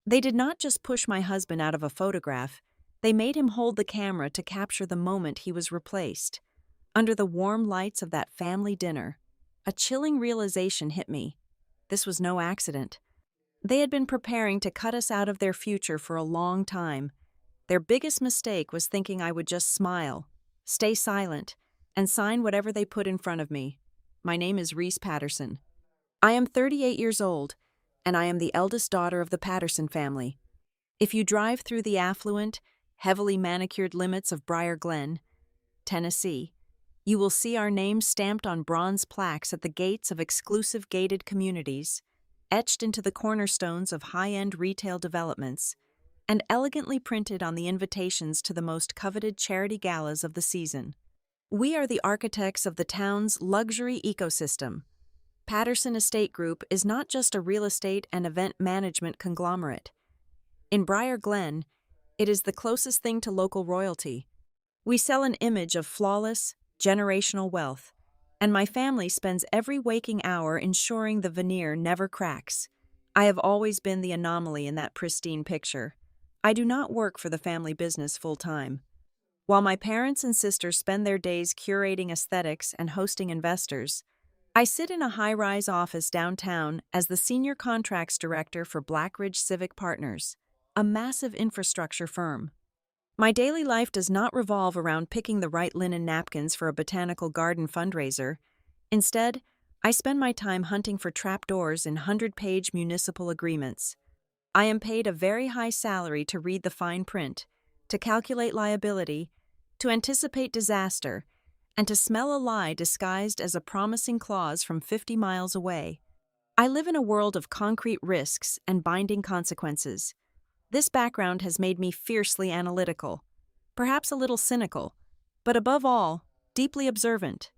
They did not just push my husband out of a photograph, they made him hold the camera to capture the moment he was replaced. Under the warm lights of that family dinner, a chilling realization hit me. This was no accident. They had been preparing to cut us out of their future for a long time. Their biggest mistake was thinking I would just smile, stay silent, and sign whatever they put in front of me. My name is Reese Patterson. I am 38 years old, and I am the eldest daughter of the Patterson family. If you drive through the affluent, heavily manicured limits of Briar Glen, Tennessee, you will see our names stamped on bronze plaques at the gates of exclusive gated communities, etched into the cornerstones of high-end retail developments, and elegantly printed on the invitations to the most coveted charity galas of the season. We are the architects of the town's luxury ecosystem. Patterson Estate Group is not just a real estate and event management conglomerate. In Briar Glen, it is the closest thing to local royalty. We sell an image of flawless, generational wealth, and my family spends every waking hour ensuring the veneer never cracks. I have always been the anomaly in that pristine picture. I do not work for the family business full-time. While my parents and sisters spend their days curating aesthetics and hosting investors, I sit in a high-rise office downtown as the Senior Contracts Director for Blackridge Civic Partners, a massive infrastructure firm. My daily life does not revolve around picking the right linen napkins for a botanical garden fundraiser. Instead, I spend my time hunting for trapdoors in 100-page municipal agreements. I am paid a very high salary to read the fine print, to calculate liability, to anticipate disaster, and to smell a lie disguised as a promising clause from 50 miles away. I live in a world of concrete risks and binding consequences. This background has made me fiercely analytical, perhaps a little cynical, but above all, deeply observant.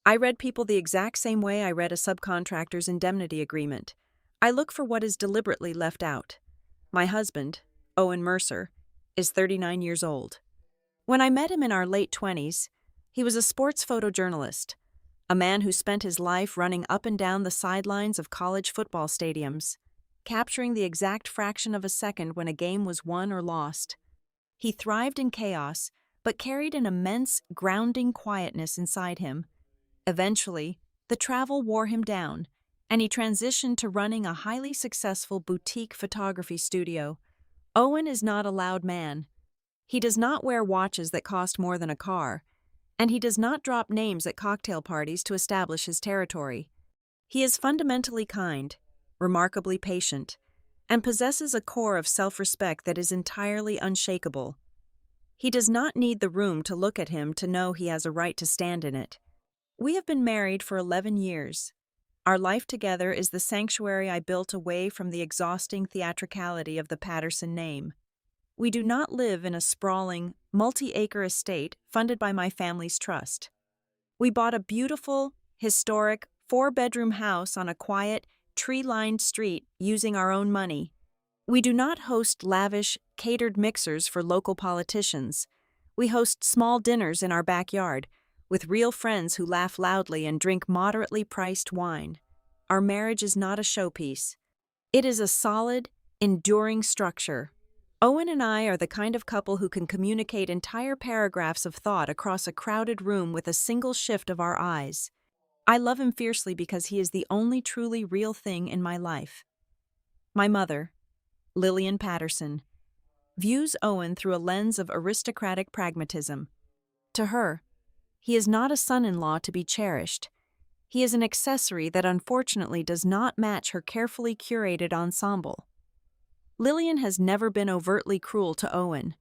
I read people the exact same way I read a subcontractor's indemnity agreement. I look for what is deliberately left out. My husband, Owen Mercer, is 39 years old. When I met him in our late 20s, he was a sports photojournalist, a man who spent his life running up and down the sidelines of college football stadiums, capturing the exact fraction of a second when a game was won or lost. He thrived in chaos, but carried an immense, grounding quietness inside him. Eventually, the travel wore him down, and he transitioned to running a highly successful boutique photography studio. Owen is not a loud man. He does not wear watches that cost more than a car, and he does not drop names at cocktail parties to establish his territory. He is fundamentally kind, remarkably patient, and possesses a core of self-respect that is entirely unshakable. He does not need the room to look at him to know he has a right to stand in it. We have been married for 11 years. Our life together is the sanctuary I built away from the exhausting theatricality of the Patterson name. We do not live in a sprawling, multi-acre estate funded by my family's trust. We bought a beautiful, historic, 4-bedroom house on a quiet, tree-lined street using our own money. We do not host lavish, catered mixers for local politicians. We host small dinners in our backyard, with real friends who laugh loudly and drink moderately priced wine. Our marriage is not a showpiece. It is a solid, enduring structure. Owen and I are the kind of couple who can communicate entire paragraphs of thought across a crowded room with a single shift of our eyes. I love him fiercely because he is the only truly real thing in my life. My mother, Lillian Patterson, views Owen through a lens of aristocratic pragmatism. To her, he is not a son-in-law to be cherished. He is an accessory that unfortunately does not match her carefully curated ensemble. Lillian has never been overtly cruel to Owen.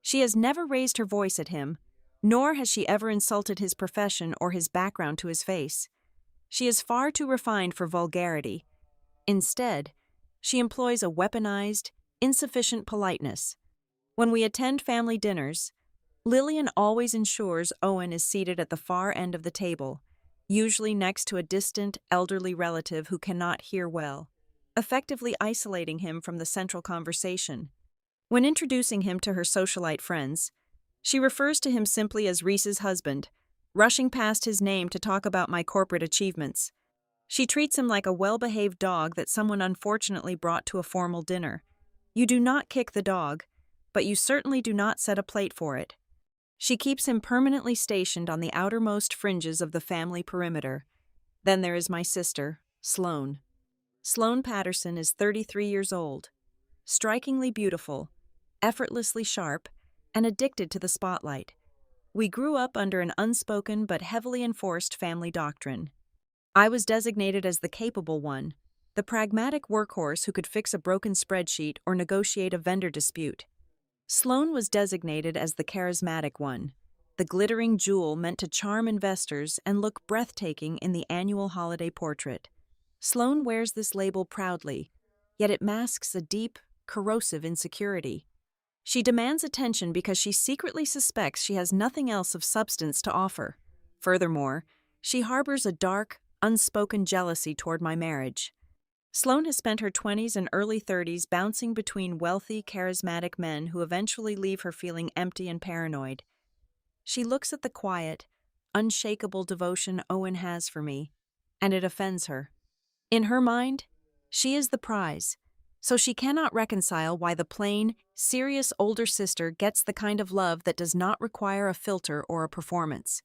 She has never raised her voice at him, nor has she ever insulted his profession or his background to his face. She is far too refined for vulgarity. Instead, she employs a weaponized, insufficient politeness. When we attend family dinners, Lillian always ensures Owen is seated at the far end of the table, usually next to a distant, elderly relative who cannot hear well, effectively isolating him from the central conversation. When introducing him to her socialite friends, she refers to him simply as Reese's husband, rushing past his name to talk about my corporate achievements. She treats him like a well-behaved dog that someone unfortunately brought to a formal dinner. You do not kick the dog, but you certainly do not set a plate for it. She keeps him permanently stationed on the outermost fringes of the family perimeter. Then there is my sister, Sloane. Sloane Patterson is 33 years old, strikingly beautiful, effortlessly sharp, and addicted to the spotlight. We grew up under an unspoken but heavily enforced family doctrine. I was designated as the capable one, the pragmatic workhorse who could fix a broken spreadsheet or negotiate a vendor dispute. Sloane was designated as the charismatic one, the glittering jewel meant to charm investors and look breathtaking in the annual holiday portrait. Sloane wears this label proudly, yet it masks a deep, corrosive insecurity. She demands attention because she secretly suspects she has nothing else of substance to offer. Furthermore, she harbors a dark, unspoken jealousy toward my marriage. Sloane has spent her 20s and early 30s bouncing between wealthy, charismatic men who eventually leave her feeling empty and paranoid. She looks at the quiet, unshakable devotion Owen has for me, and it offends her. In her mind, she is the prize, so she cannot reconcile why the plain, serious older sister gets the kind of love that does not require a filter or a performance.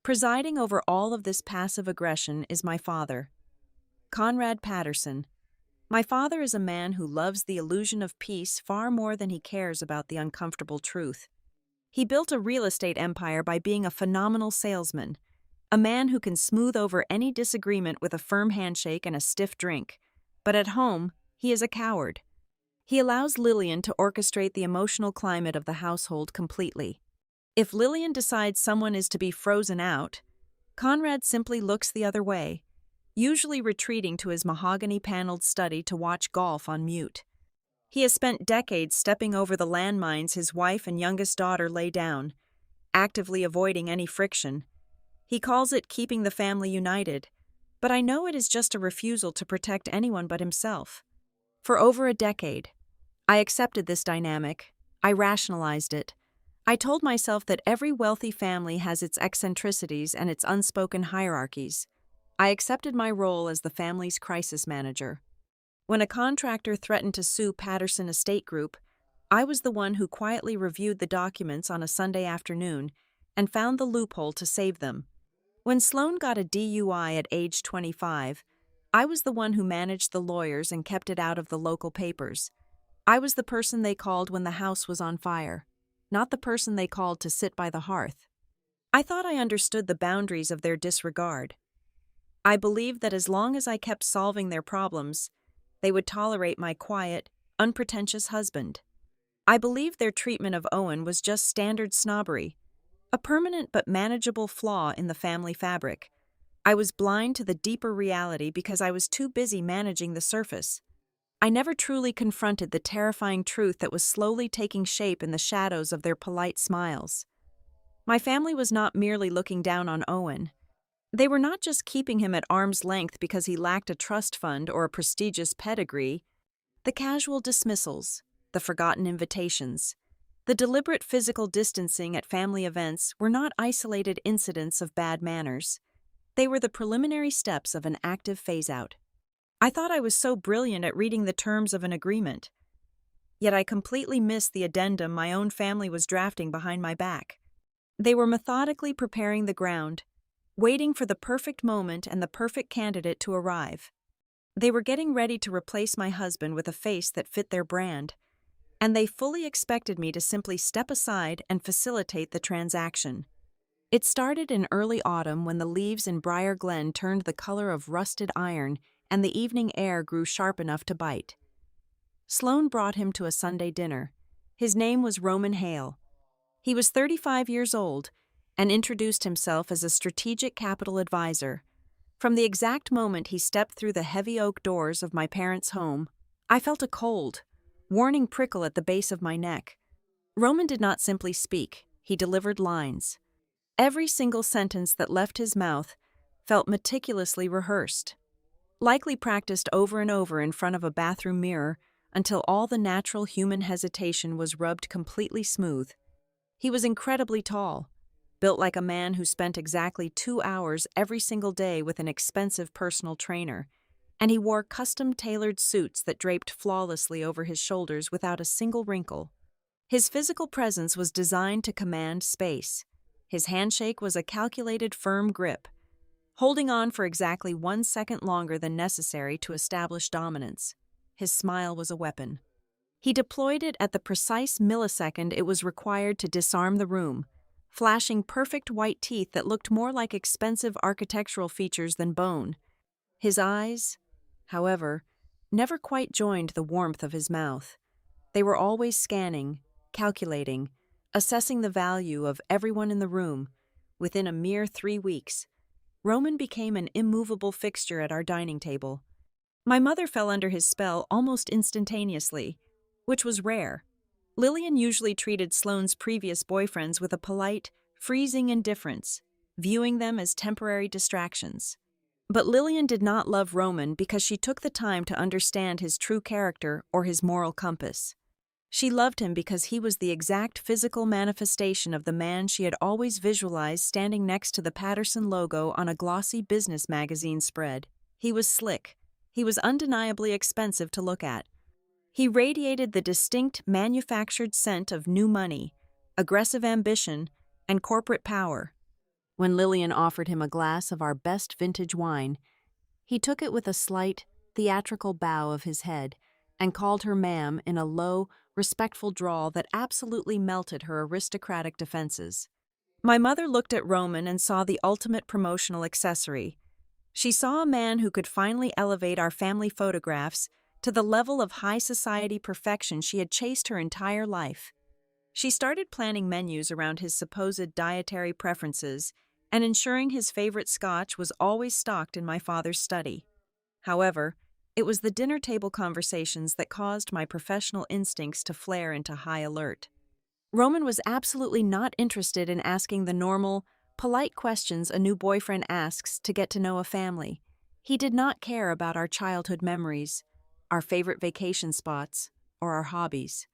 Presiding over all of this passive aggression is my father, Conrad Patterson. My father is a man who loves the illusion of peace far more than he cares about the uncomfortable truth. He built a real estate empire by being a phenomenal salesman, a man who can smooth over any disagreement with a firm handshake and a stiff drink. But at home, he is a coward. He allows Lillian to orchestrate the emotional climate of the household completely. If Lillian decides someone is to be frozen out, Conrad simply looks the other way, usually retreating to his mahogany-paneled study to watch golf on mute. He has spent decades stepping over the landmines his wife and youngest daughter lay down, actively avoiding any friction. He calls it keeping the family united, but I know it is just a refusal to protect anyone but himself. For over a decade, I accepted this dynamic. I rationalized it. I told myself that every wealthy family has its eccentricities and its unspoken hierarchies. I accepted my role as the family's crisis manager. When a contractor threatened to sue Patterson Estate Group, I was the one who quietly reviewed the documents on a Sunday afternoon and found the loophole to save them. When Sloane got a DUI at age 25, I was the one who managed the lawyers and kept it out of the local papers. I was the person they called when the house was on fire, not the person they called to sit by the hearth. I thought I understood the boundaries of their disregard. I believed that as long as I kept solving their problems, they would tolerate my quiet, unpretentious husband. I believed their treatment of Owen was just standard snobbery, a permanent but manageable flaw in the family fabric. I was blind to the deeper reality because I was too busy managing the surface. I never truly confronted the terrifying truth that was slowly taking shape in the shadows of their polite smiles. My family was not merely looking down on Owen. They were not just keeping him at arm's length because he lacked a trust fund or a prestigious pedigree. The casual dismissals, the forgotten invitations, the deliberate physical distancing at family events were not isolated incidents of bad manners. They were the preliminary steps of an active phase-out. I thought I was so brilliant at reading the terms of an agreement. Yet I completely missed the addendum my own family was drafting behind my back. They were methodically preparing the ground, waiting for the perfect moment and the perfect candidate to arrive. They were getting ready to replace my husband with a face that fit their brand, and they fully expected me to simply step aside and facilitate the transaction. It started in early autumn when the leaves in Briar Glen turned the color of rusted iron and the evening air grew sharp enough to bite. Sloane brought him to a Sunday dinner. His name was Roman Hale. He was 35 years old and introduced himself as a strategic capital advisor. From the exact moment he stepped through the heavy oak doors of my parents' home, I felt a cold, warning prickle at the base of my neck. Roman did not simply speak, he delivered lines. Every single sentence that left his mouth felt meticulously rehearsed, likely practiced over and over in front of a bathroom mirror until all the natural human hesitation was rubbed completely smooth. He was incredibly tall, built like a man who spent exactly 2 hours every single day with an expensive personal trainer, and he wore custom-tailored suits that draped flawlessly over his shoulders without a single wrinkle. His physical presence was designed to command space. His handshake was a calculated, firm grip, holding on for exactly 1 second longer than necessary to establish dominance. His smile was a weapon. He deployed it at the precise millisecond it was required to disarm the room, flashing perfect white teeth that looked more like expensive architectural features than bone. His eyes, however, never quite joined the warmth of his mouth. They were always scanning, calculating, assessing the value of everyone in the room. Within a mere 3 weeks, Roman became an immovable fixture at our dining table. My mother fell under his spell almost instantaneously, which was rare. Lillian usually treated Sloane's previous boyfriends with a polite, freezing indifference, viewing them as temporary distractions. But Lillian did not love Roman because she took the time to understand his true character or his moral compass. She loved him because he was the exact physical manifestation of the man she had always visualized standing next to the Patterson logo on a glossy business magazine spread. He was slick. He was undeniably expensive to look at. He radiated the distinct manufactured scent of new money, aggressive ambition, and corporate power. When Lillian offered him a glass of our best vintage wine, he took it with a slight, theatrical bow of his head and called her ma'am in a low, respectful drawl that absolutely melted her aristocratic defenses. My mother looked at Roman and saw the ultimate promotional accessory. She saw a man who could finally elevate our family photographs to the level of high society perfection she had chased her entire life. She started planning menus around his supposed dietary preferences and ensuring his favorite scotch was always stocked in my father's study. However, it was the dinner table conversations that caused my professional instincts to flare into high alert. Roman was absolutely not interested in asking the normal, polite questions a new boyfriend asks to get to know a family. He did not care about our childhood memories, our favorite vacation spots, or our hobbies.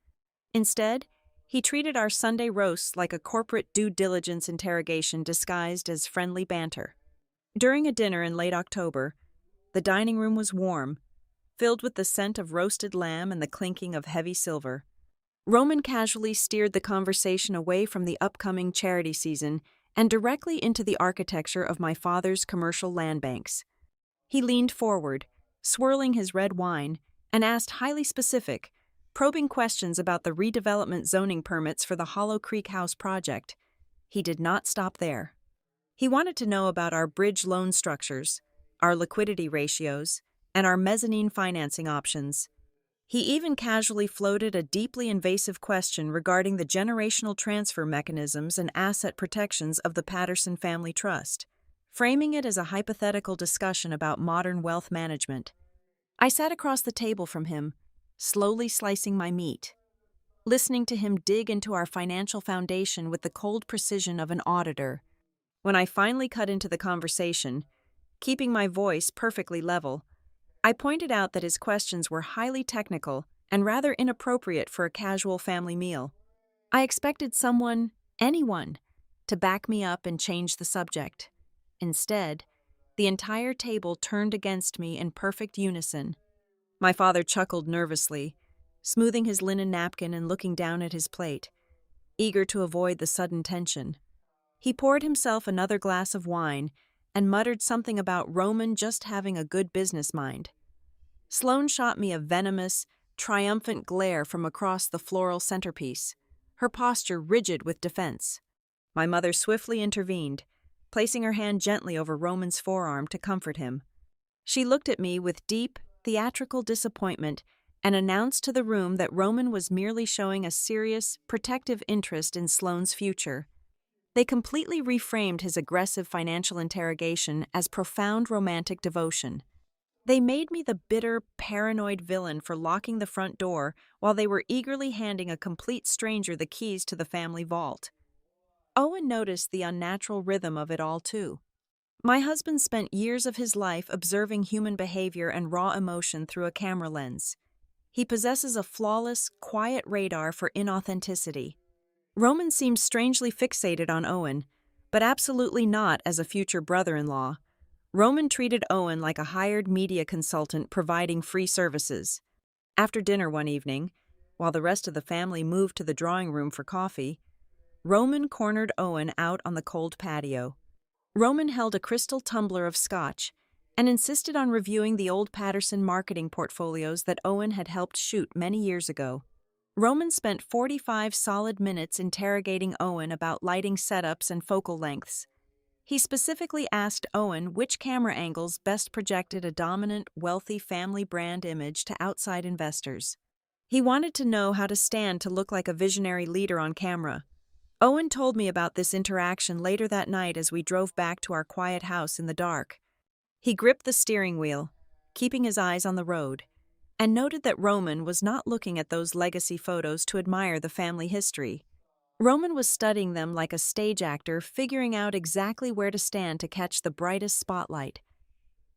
Instead, he treated our Sunday roasts like a corporate due diligence interrogation disguised as friendly banter. During a dinner in late October, the dining room was warm, filled with the scent of roasted lamb and the clinking of heavy silver. Roman casually steered the conversation away from the upcoming charity season and directly into the architecture of my father's commercial land banks. He leaned forward, swirling his red wine, and asked highly specific, probing questions about the redevelopment zoning permits for the Hollow Creek House project. He did not stop there. He wanted to know about our bridge loan structures, our liquidity ratios, and our mezzanine financing options. He even casually floated a deeply invasive question regarding the generational transfer mechanisms and asset protections of the Patterson Family Trust, framing it as a hypothetical discussion about modern wealth management. I sat across the table from him, slowly slicing my meat, listening to him dig into our financial foundation with the cold precision of an auditor. When I finally cut into the conversation, keeping my voice perfectly level, I pointed out that his questions were highly technical and rather inappropriate for a casual family meal. I expected someone, anyone, to back me up and change the subject. Instead, the entire table turned against me in perfect unison. My father chuckled nervously, smoothing his linen napkin and looking down at his plate, eager to avoid the sudden tension. He poured himself another glass of wine and muttered something about Roman just having a good business mind. Sloane shot me a venomous, triumphant glare from across the floral centerpiece, her posture rigid with defense. My mother swiftly intervened, placing her hand gently over Roman's forearm to comfort him. She looked at me with deep, theatrical disappointment and announced to the room that Roman was merely showing a serious, protective interest in Sloane's future. They completely reframed his aggressive financial interrogation as profound romantic devotion. They made me the bitter, paranoid villain for locking the front door while they were eagerly handing a complete stranger the keys to the family vault. Owen noticed the unnatural rhythm of it all, too. My husband spent years of his life observing human behavior and raw emotion through a camera lens. He possesses a flawless, quiet radar for inauthenticity. Roman seemed strangely fixated on Owen, but absolutely not as a future brother-in-law. Roman treated Owen like a hired media consultant providing free services. After dinner one evening, while the rest of the family moved to the drawing room for coffee, Roman cornered Owen out on the cold patio. Roman held a crystal tumbler of scotch and insisted on reviewing the old Patterson marketing portfolios that Owen had helped shoot many years ago. Roman spent 45 solid minutes interrogating Owen about lighting setups and focal lengths. He specifically asked Owen which camera angles best projected a dominant, wealthy family brand image to outside investors. He wanted to know how to stand to look like a visionary leader on camera. Owen told me about this interaction later that night as we drove back to our quiet house in the dark. He gripped the steering wheel, keeping his eyes on the road, and noted that Roman was not looking at those legacy photos to admire the family history. Roman was studying them like a stage actor, figuring out exactly where to stand to catch the brightest spotlight.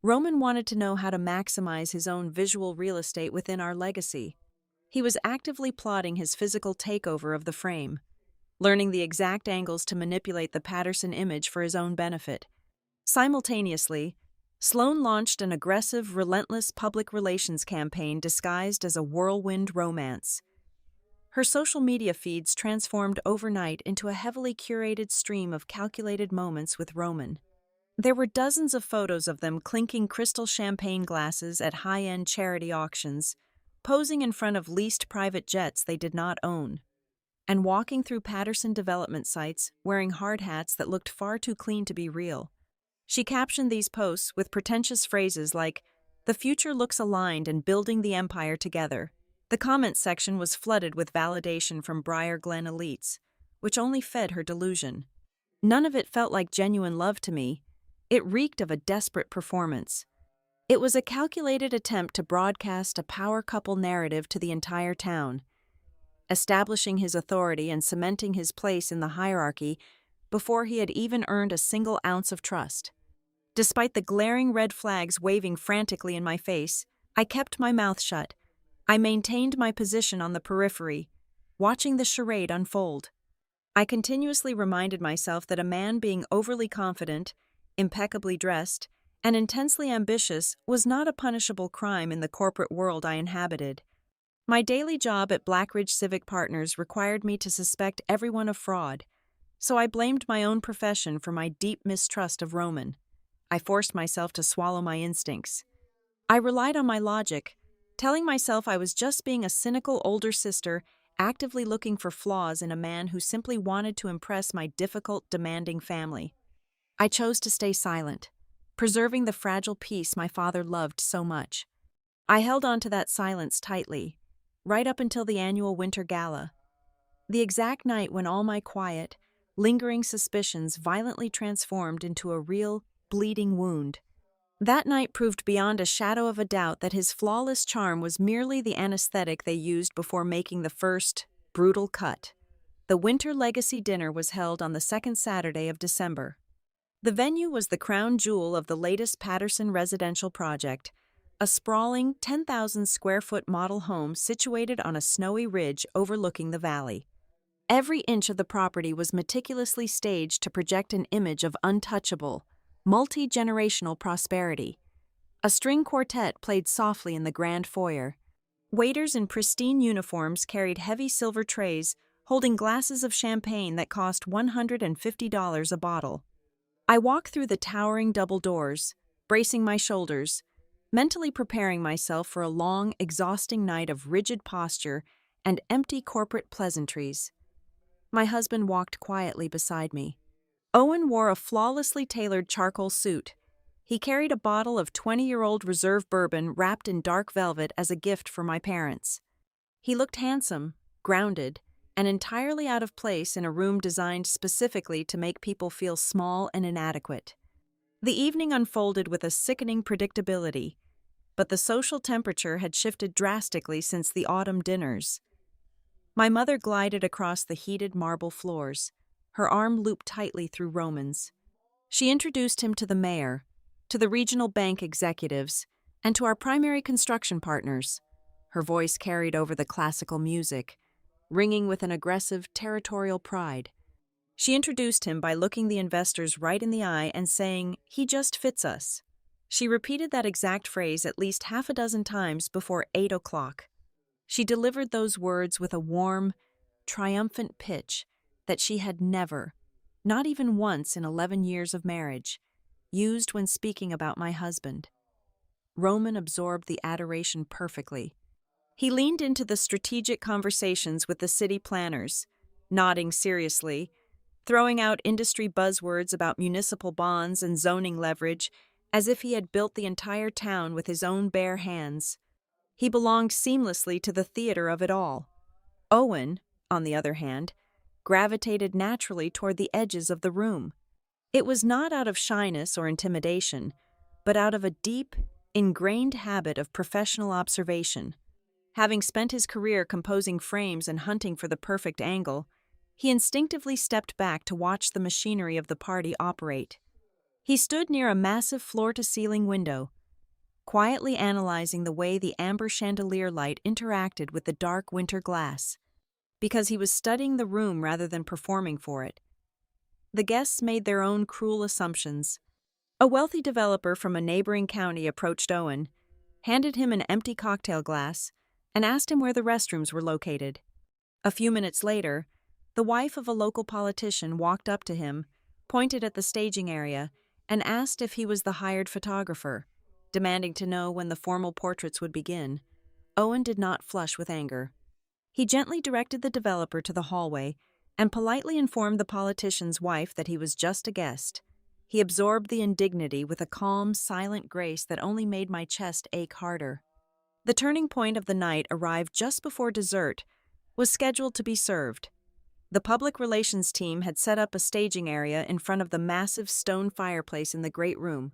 Roman wanted to know how to maximize his own visual real estate within our legacy. He was actively plotting his physical takeover of the frame, learning the exact angles to manipulate the Patterson image for his own benefit. Simultaneously, Sloane launched an aggressive, relentless public relations campaign disguised as a whirlwind romance. Her social media feeds transformed overnight into a heavily curated stream of calculated moments with Roman. There were dozens of photos of them clinking crystal champagne glasses at high-end charity auctions, posing in front of leased private jets they did not own, and walking through Patterson development sites wearing hard hats that looked far too clean to be real. She captioned these posts with pretentious phrases like, "The future looks aligned and building the empire together." The comments section was flooded with validation from Briar Glen elites, which only fed her delusion. None of it felt like genuine love to me. It reeked of a desperate performance. It was a calculated attempt to broadcast a power couple narrative to the entire town, establishing his authority and cementing his place in the hierarchy before he had even earned a single ounce of trust. Despite the glaring red flags waving frantically in my face, I kept my mouth shut. I maintained my position on the periphery, watching the charade unfold. I continuously reminded myself that a man being overly confident, impeccably dressed, and intensely ambitious was not a punishable crime in the corporate world I inhabited. My daily job at Blackridge Civic Partners required me to suspect everyone of fraud, so I blamed my own profession for my deep mistrust of Roman. I forced myself to swallow my instincts. I relied on my logic, telling myself I was just being a cynical older sister actively looking for flaws in a man who simply wanted to impress my difficult, demanding family. I chose to stay silent, preserving the fragile peace my father loved so much. I held on to that silence tightly, right up until the annual winter gala, the exact night when all my quiet, lingering suspicions violently transformed into a real, bleeding wound. That night proved beyond a shadow of a doubt that his flawless charm was merely the anesthetic they used before making the first, brutal cut. The Winter Legacy Dinner was held on the second Saturday of December. The venue was the crown jewel of the latest Patterson residential project, a sprawling 10,000-square-foot model home situated on a snowy ridge overlooking the valley. Every inch of the property was meticulously staged to project an image of untouchable, multi-generational prosperity. A string quartet played softly in the grand foyer. Waiters in pristine uniforms carried heavy silver trays holding glasses of champagne that cost $150 a bottle. I walked through the towering double doors, bracing my shoulders, mentally preparing myself for a long, exhausting night of rigid posture and empty corporate pleasantries. My husband walked quietly beside me. Owen wore a flawlessly tailored charcoal suit. He carried a bottle of 20-year-old reserve bourbon wrapped in dark velvet as a gift for my parents. He looked handsome, grounded, and entirely out of place in a room designed specifically to make people feel small and inadequate. The evening unfolded with a sickening predictability, but the social temperature had shifted drastically since the autumn dinners. My mother glided across the heated marble floors, her arm looped tightly through Roman's. She introduced him to the mayor, to the regional bank executives, and to our primary construction partners. Her voice carried over the classical music, ringing with an aggressive, territorial pride. She introduced him by looking the investors right in the eye and saying, "He just fits us." She repeated that exact phrase at least half a dozen times before 8 o'clock. She delivered those words with a warm, triumphant pitch that she had never, not even once in 11 years of marriage, used when speaking about my husband. Roman absorbed the adoration perfectly. He leaned into the strategic conversations with the city planners, nodding seriously, throwing out industry buzzwords about municipal bonds and zoning leverage as if he had built the entire town with his own bare hands. He belonged seamlessly to the theater of it all. Owen, on the other hand, gravitated naturally toward the edges of the room. It was not out of shyness or intimidation, but out of a deep, ingrained habit of professional observation. Having spent his career composing frames and hunting for the perfect angle, he instinctively stepped back to watch the machinery of the party operate. He stood near a massive floor-to-ceiling window, quietly analyzing the way the amber chandelier light interacted with the dark winter glass. Because he was studying the room rather than performing for it, the guests made their own cruel assumptions. A wealthy developer from a neighboring county approached Owen, handed him an empty cocktail glass, and asked him where the restrooms were located. A few minutes later, the wife of a local politician walked up to him, pointed at the staging area, and asked if he was the hired photographer, demanding to know when the formal portraits would begin. Owen did not flush with anger. He gently directed the developer to the hallway and politely informed the politician's wife that he was just a guest. He absorbed the indignity with a calm, silent grace that only made my chest ache harder. The turning point of the night arrived just before dessert was scheduled to be served. The public relations team had set up a staging area in front of the massive stone fireplace in the great room.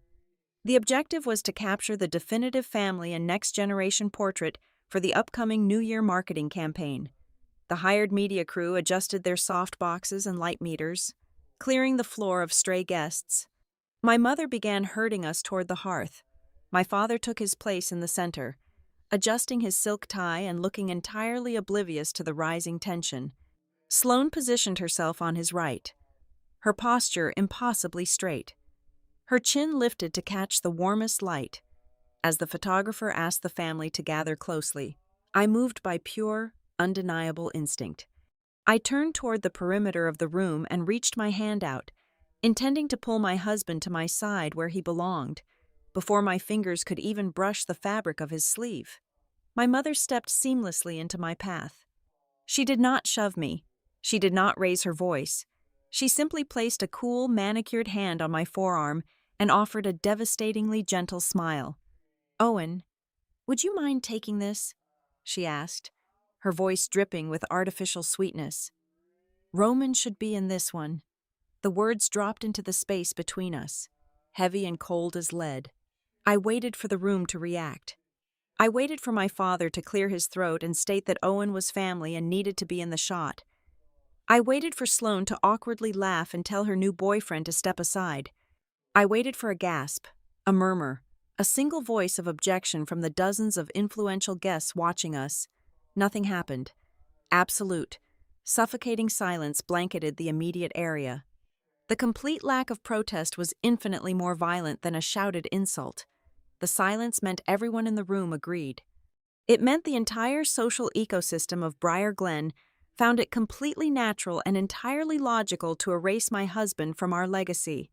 The objective was to capture the definitive family and next-generation portrait for the upcoming New Year marketing campaign. The hired media crew adjusted their soft boxes and light meters, clearing the floor of stray guests. My mother began herding us toward the hearth. My father took his place in the center, adjusting his silk tie and looking entirely oblivious to the rising tension. Sloane positioned herself on his right, her posture impossibly straight. Her chin lifted to catch the warmest light. As the photographer asked the family to gather closely, I moved by pure, undeniable instinct. I turned toward the perimeter of the room and reached my hand out, intending to pull my husband to my side where he belonged, before my fingers could even brush the fabric of his sleeve. My mother stepped seamlessly into my path. She did not shove me. She did not raise her voice. She simply placed a cool, manicured hand on my forearm and offered a devastatingly gentle smile. "Owen, would you mind taking this?" she asked, her voice dripping with artificial sweetness. "Roman should be in this one." The words dropped into the space between us, heavy and cold as lead. I waited for the room to react. I waited for my father to clear his throat and state that Owen was family and needed to be in the shot. I waited for Sloane to awkwardly laugh and tell her new boyfriend to step aside. I waited for a gasp, a murmur, a single voice of objection from the dozens of influential guests watching us. Nothing happened. Absolute, suffocating silence blanketed the immediate area. The complete lack of protest was infinitely more violent than a shouted insult. The silence meant everyone in the room agreed. It meant the entire social ecosystem of Briar Glen found it completely natural and entirely logical to erase my husband from our legacy.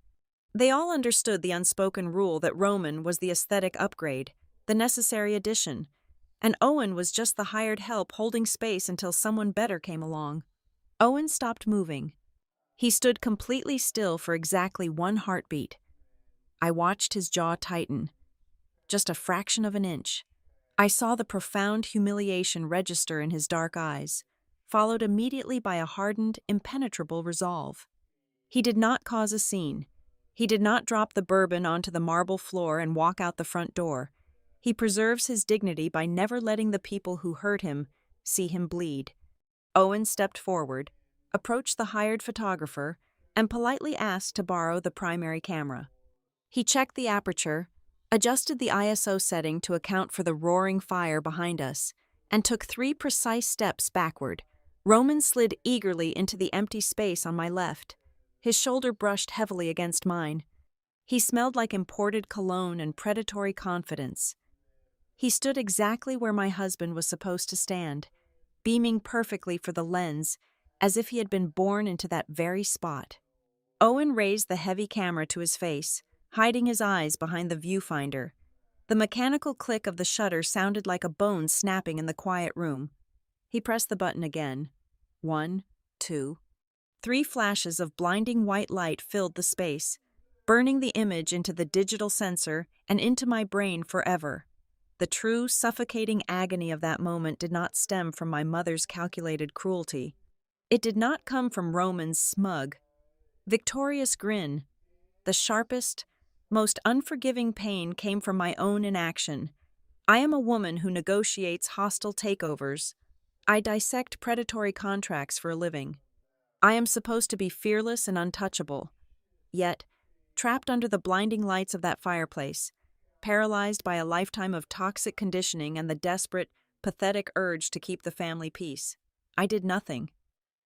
They all understood the unspoken rule that Roman was the aesthetic upgrade, the necessary addition, and Owen was just the hired help holding space until someone better came along. Owen stopped moving. He stood completely still for exactly one heartbeat. I watched his jaw tighten, just a fraction of an inch. I saw the profound humiliation register in his dark eyes, followed immediately by a hardened, impenetrable resolve. He did not cause a scene. He did not drop the bourbon onto the marble floor and walk out the front door. He preserves his dignity by never letting the people who hurt him see him bleed. Owen stepped forward, approached the hired photographer, and politely asked to borrow the primary camera. He checked the aperture, adjusted the ISO setting to account for the roaring fire behind us, and took 3 precise steps backward, Roman slid eagerly into the empty space on my left. His shoulder brushed heavily against mine. He smelled like imported cologne and predatory confidence. He stood exactly where my husband was supposed to stand, beaming perfectly for the lens, as if he had been born into that very spot. Owen raised the heavy camera to his face, hiding his eyes behind the viewfinder. The mechanical click of the shutter sounded like a bone snapping in the quiet room. He pressed the button again. 1, 2, 3 flashes of blinding white light filled the space, burning the image into the digital sensor and into my brain forever. The true, suffocating agony of that moment did not stem from my mother's calculated cruelty. It did not come from Roman's smug, victorious grin. The sharpest, most unforgiving pain came from my own inaction. I am a woman who negotiates hostile takeovers. I dissect predatory contracts for a living. I am supposed to be fearless and untouchable. Yet, trapped under the blinding lights of that fireplace, paralyzed by a lifetime of toxic conditioning and the desperate, pathetic urge to keep the family peace, I did nothing.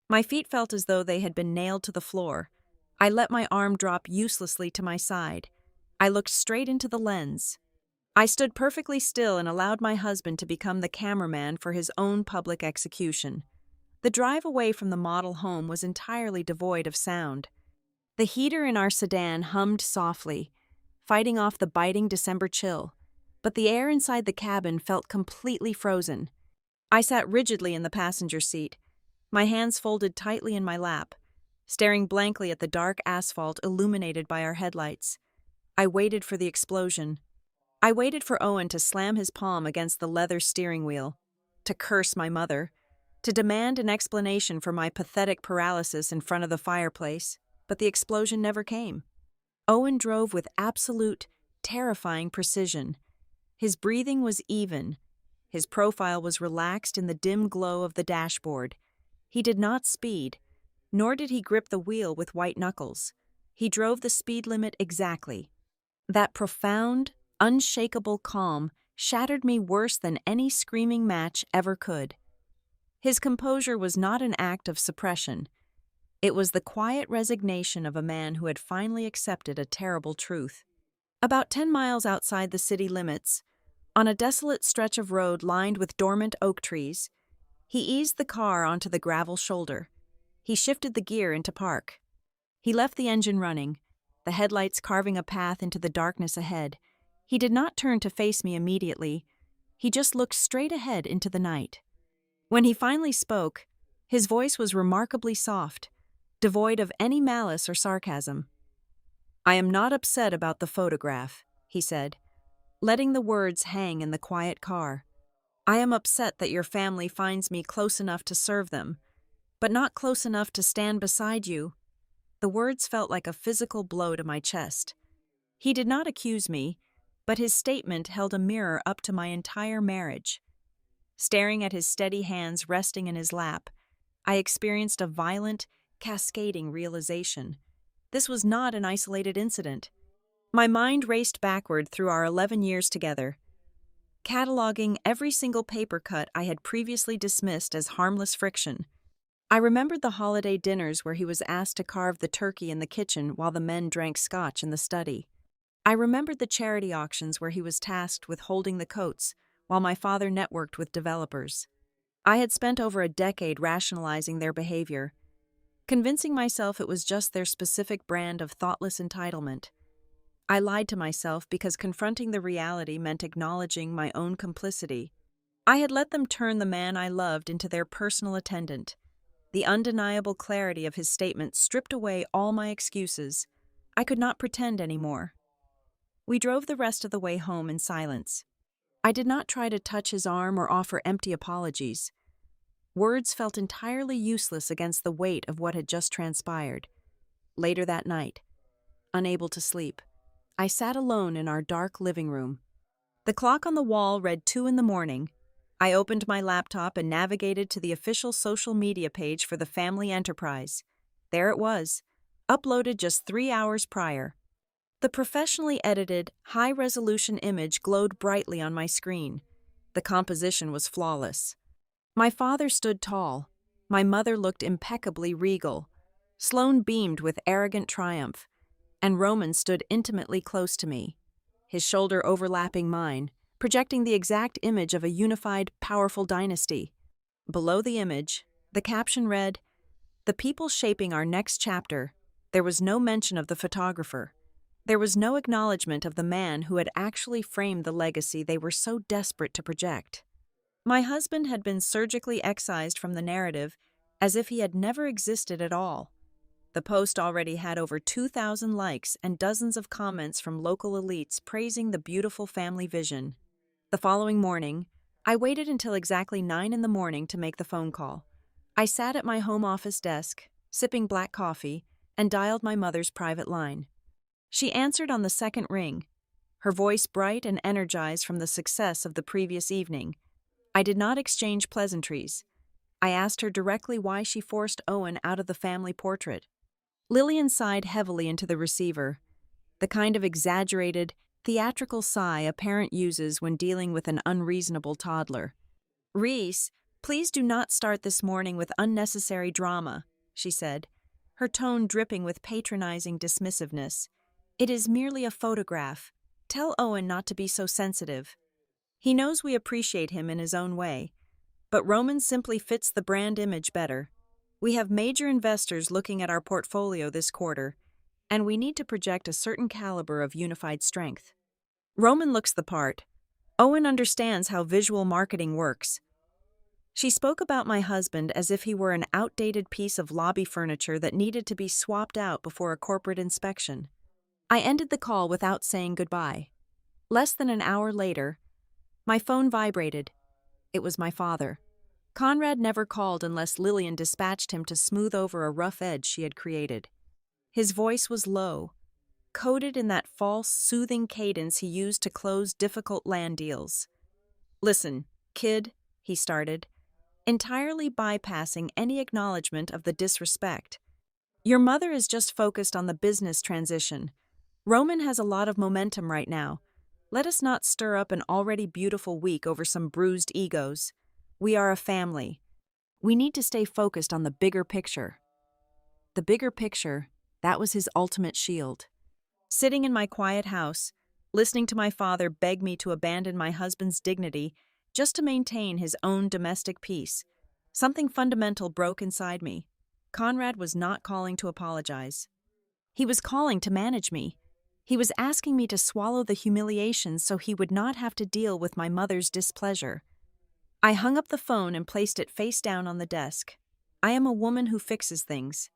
My feet felt as though they had been nailed to the floor. I let my arm drop uselessly to my side. I looked straight into the lens. I stood perfectly still and allowed my husband to become the cameraman for his own public execution. The drive away from the model home was entirely devoid of sound. The heater in our sedan hummed softly, fighting off the biting December chill, but the air inside the cabin felt completely frozen. I sat rigidly in the passenger seat, my hands folded tightly in my lap, staring blankly at the dark asphalt illuminated by our headlights. I waited for the explosion. I waited for Owen to slam his palm against the leather steering wheel, to curse my mother, to demand an explanation for my pathetic paralysis in front of the fireplace, but the explosion never came. Owen drove with absolute, terrifying precision. His breathing was even. His profile was relaxed in the dim glow of the dashboard. He did not speed, nor did he grip the wheel with white knuckles. He drove the speed limit exactly. That profound, unshakable calm shattered me worse than any screaming match ever could. His composure was not an act of suppression. It was the quiet resignation of a man who had finally accepted a terrible truth. About 10 miles outside the city limits, on a desolate stretch of road lined with dormant oak trees, he eased the car onto the gravel shoulder. He shifted the gear into park. He left the engine running, the headlights carving a path into the darkness ahead. He did not turn to face me immediately. He just looked straight ahead into the night. When he finally spoke, his voice was remarkably soft, devoid of any malice or sarcasm. "I am not upset about the photograph," he said, letting the words hang in the quiet car. "I am upset that your family finds me close enough to serve them, but not close enough to stand beside you." The words felt like a physical blow to my chest. He did not accuse me, but his statement held a mirror up to my entire marriage. Staring at his steady hands resting in his lap, I experienced a violent, cascading realization. This was not an isolated incident. My mind raced backward through our 11 years together, cataloging every single paper cut I had previously dismissed as harmless friction. I remembered the holiday dinners where he was asked to carve the turkey in the kitchen while the men drank scotch in the study. I remembered the charity auctions where he was tasked with holding the coats while my father networked with developers. I had spent over a decade rationalizing their behavior, convincing myself it was just their specific brand of thoughtless entitlement. I lied to myself because confronting the reality meant acknowledging my own complicity. I had let them turn the man I loved into their personal attendant. The undeniable clarity of his statement stripped away all my excuses. I could not pretend anymore. We drove the rest of the way home in silence. I did not try to touch his arm or offer empty apologies. Words felt entirely useless against the weight of what had just transpired. Later that night, unable to sleep, I sat alone in our dark living room. The clock on the wall read 2 a.m. I opened my laptop and navigated to the official social media page for the family enterprise. There it was, uploaded just 3 hours prior. The professionally edited, high-resolution image glowed brightly on my screen. The composition was flawless. My father stood tall, My mother looked impeccably regal. Sloane beamed with arrogant triumph, and Roman stood intimately close to me, his shoulder overlapping mine, projecting the exact image of a unified, powerful dynasty. Below the image, the caption read, "The people shaping our next chapter." There was no mention of the photographer. There was no acknowledgement of the man who had actually framed the legacy they were so desperate to project. My husband had been surgically excised from the narrative as if he had never existed at all. The post already had over 2,000 likes and dozens of comments from local elites praising the beautiful family vision. The following morning, I waited until exactly 9 in the morning to make the phone call. I sat at my home office desk, sipping black coffee, and dialed my mother's private line. She answered on the second ring, her voice bright and energized from the success of the previous evening. I did not exchange pleasantries. I asked her directly why she forced Owen out of the family portrait. Lillian sighed heavily into the receiver, the kind of exaggerated, theatrical sigh a parent uses when dealing with an unreasonable toddler. "Reese, please do not start this morning with unnecessary drama," she said, her tone dripping with patronizing dismissiveness. "It is merely a photograph. Tell Owen not to be so sensitive. He knows we appreciate him in his own way, but Roman simply fits the brand image better. We have major investors looking at our portfolio this quarter, and we need to project a certain caliber of unified strength. Roman looks the part. Owen understands how visual marketing works." She spoke about my husband as if he were an outdated piece of lobby furniture that needed to be swapped out before a corporate inspection. I ended the call without saying goodbye. Less than an hour later, my phone vibrated. It was my father. Conrad never called unless Lillian dispatched him to smooth over a rough edge she had created. His voice was low, coded in that false, soothing cadence he used to close difficult land deals. "Listen, kid," he started, entirely bypassing any acknowledgement of the disrespect. "Your mother is just focused on the business transition. Roman has a lot of momentum right now. Let us not stir up an already beautiful week over some bruised egos. We are a family. We need to stay focused on the bigger picture." The bigger picture, that was his ultimate shield. Sitting in my quiet house, listening to my father beg me to abandon my husband's dignity just to maintain his own domestic peace, something fundamental broke inside me. Conrad was not calling to apologize. He was calling to manage me. He was asking me to swallow the humiliation so he would not have to deal with my mother's displeasure. I hung up the phone and placed it face down on the desk. I am a woman who fixes things.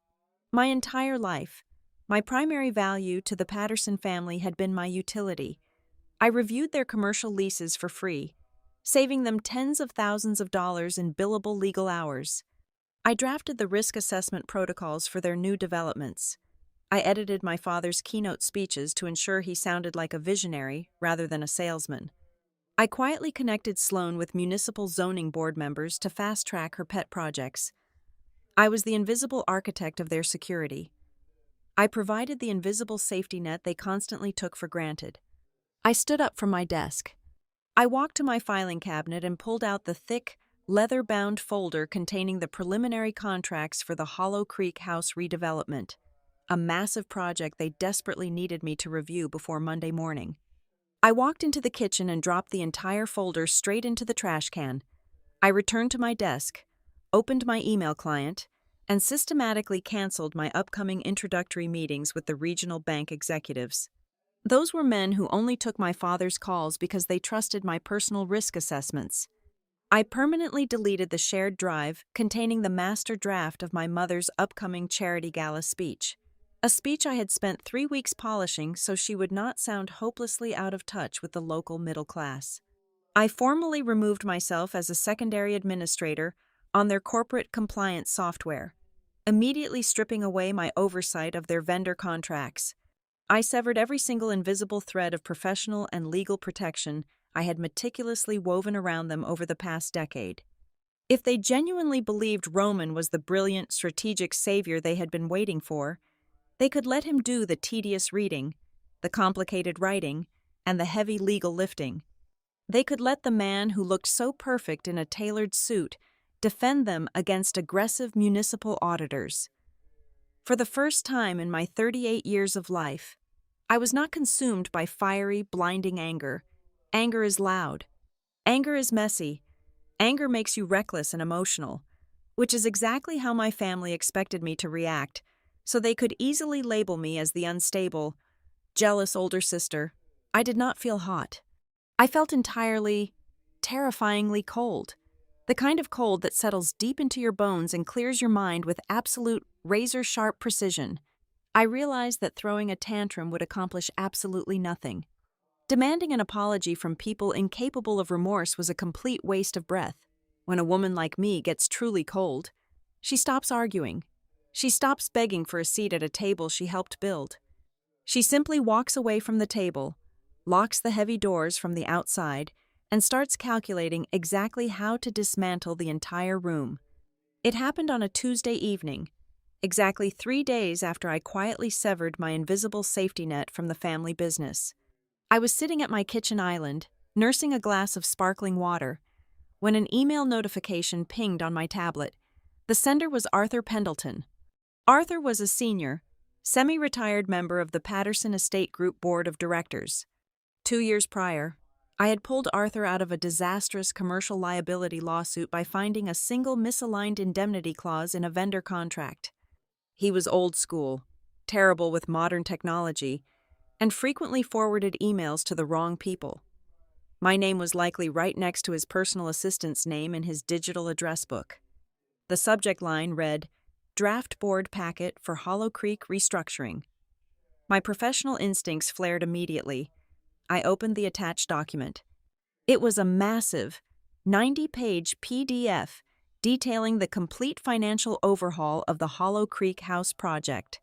My entire life, my primary value to the Patterson family had been my utility. I reviewed their commercial leases for free, saving them tens of thousands of dollars in billable legal hours. I drafted the risk assessment protocols for their new developments. I edited my father's keynote speeches to ensure he sounded like a visionary rather than a salesman. I quietly connected Sloane with municipal zoning board members to fast-track her pet projects. I was the invisible architect of their security. I provided the invisible safety net they constantly took for granted. I stood up from my desk. I walked to my filing cabinet and pulled out the thick, leather-bound folder containing the preliminary contracts for the Hollow Creek House redevelopment, a massive project they desperately needed me to review before Monday morning. I walked into the kitchen and dropped the entire folder straight into the trash can. I returned to my desk, opened my email client, and systematically canceled my upcoming introductory meetings with the regional bank executives. Those were men who only took my father's calls because they trusted my personal risk assessments. I permanently deleted the shared drive containing the master draft of my mother's upcoming charity gala speech. A speech I had spent 3 weeks polishing so she would not sound hopelessly out of touch with the local middle class. I formally removed myself as a secondary administrator on their corporate compliance software, immediately stripping away my oversight of their vendor contracts. I severed every single invisible thread of professional and legal protection I had meticulously woven around them over the past decade. If they genuinely believed Roman was the brilliant, strategic savior they had been waiting for, they could let him do the tedious reading, the complicated writing, and the heavy legal lifting. They could let the man who looked so perfect in a tailored suit defend them against aggressive municipal auditors. For the first time in my 38 years of life, I was not consumed by fiery, blinding anger. Anger is loud. Anger is messy. Anger makes you reckless and emotional, which is exactly how my family expected me to react, so they could easily label me as the unstable, jealous older sister. I did not feel hot. I felt entirely, terrifyingly cold. The kind of cold that settles deep into your bones and clears your mind with absolute, razor-sharp precision. I realized that throwing a tantrum would accomplish absolutely nothing. Demanding an apology from people incapable of remorse was a complete waste of breath. When a woman like me gets truly cold, she stops arguing. She stops begging for a seat at a table she helped build. She simply walks away from the table, locks the heavy doors from the outside, and starts calculating exactly how to dismantle the entire room. It happened on a Tuesday evening, exactly 3 days after I quietly severed my invisible safety net from the family business. I was sitting at my kitchen island, nursing a glass of sparkling water, when an email notification pinged on my tablet. The sender was Arthur Pendleton. Arthur was a senior, semi-retired member of the Patterson Estate Group Board of Directors. 2 years prior, I had pulled Arthur out of a disastrous commercial liability lawsuit by finding a single misaligned indemnity clause in a vendor contract. He was old school, terrible with modern technology, and frequently forwarded emails to the wrong people. My name was likely right next to his personal assistant's name in his digital address book. The subject line read, "Draft Board Packet for Hollow Creek Restructuring." My professional instincts flared immediately. I opened the attached document. It was a massive, 90-page PDF detailing the complete financial overhaul of the Hollow Creek House project.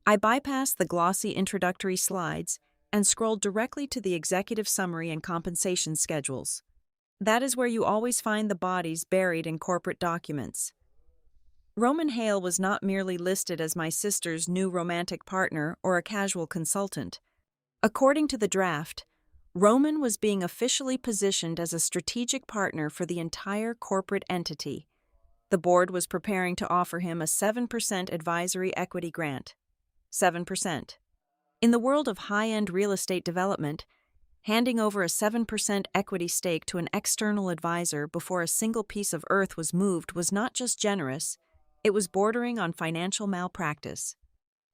I bypassed the glossy introductory slides and scrolled directly to the executive summary and compensation schedules. That is where you always find the bodies buried in corporate documents. Roman Hale was not merely listed as my sister's new romantic partner or a casual consultant. According to the draft, Roman was being officially positioned as a strategic partner for the entire corporate entity. The board was preparing to offer him a 7% advisory equity grant. 7%. In the world of high-end real estate development, handing over a 7% equity stake to an external advisor before a single piece of earth was moved was not just generous, it was bordering on financial malpractice.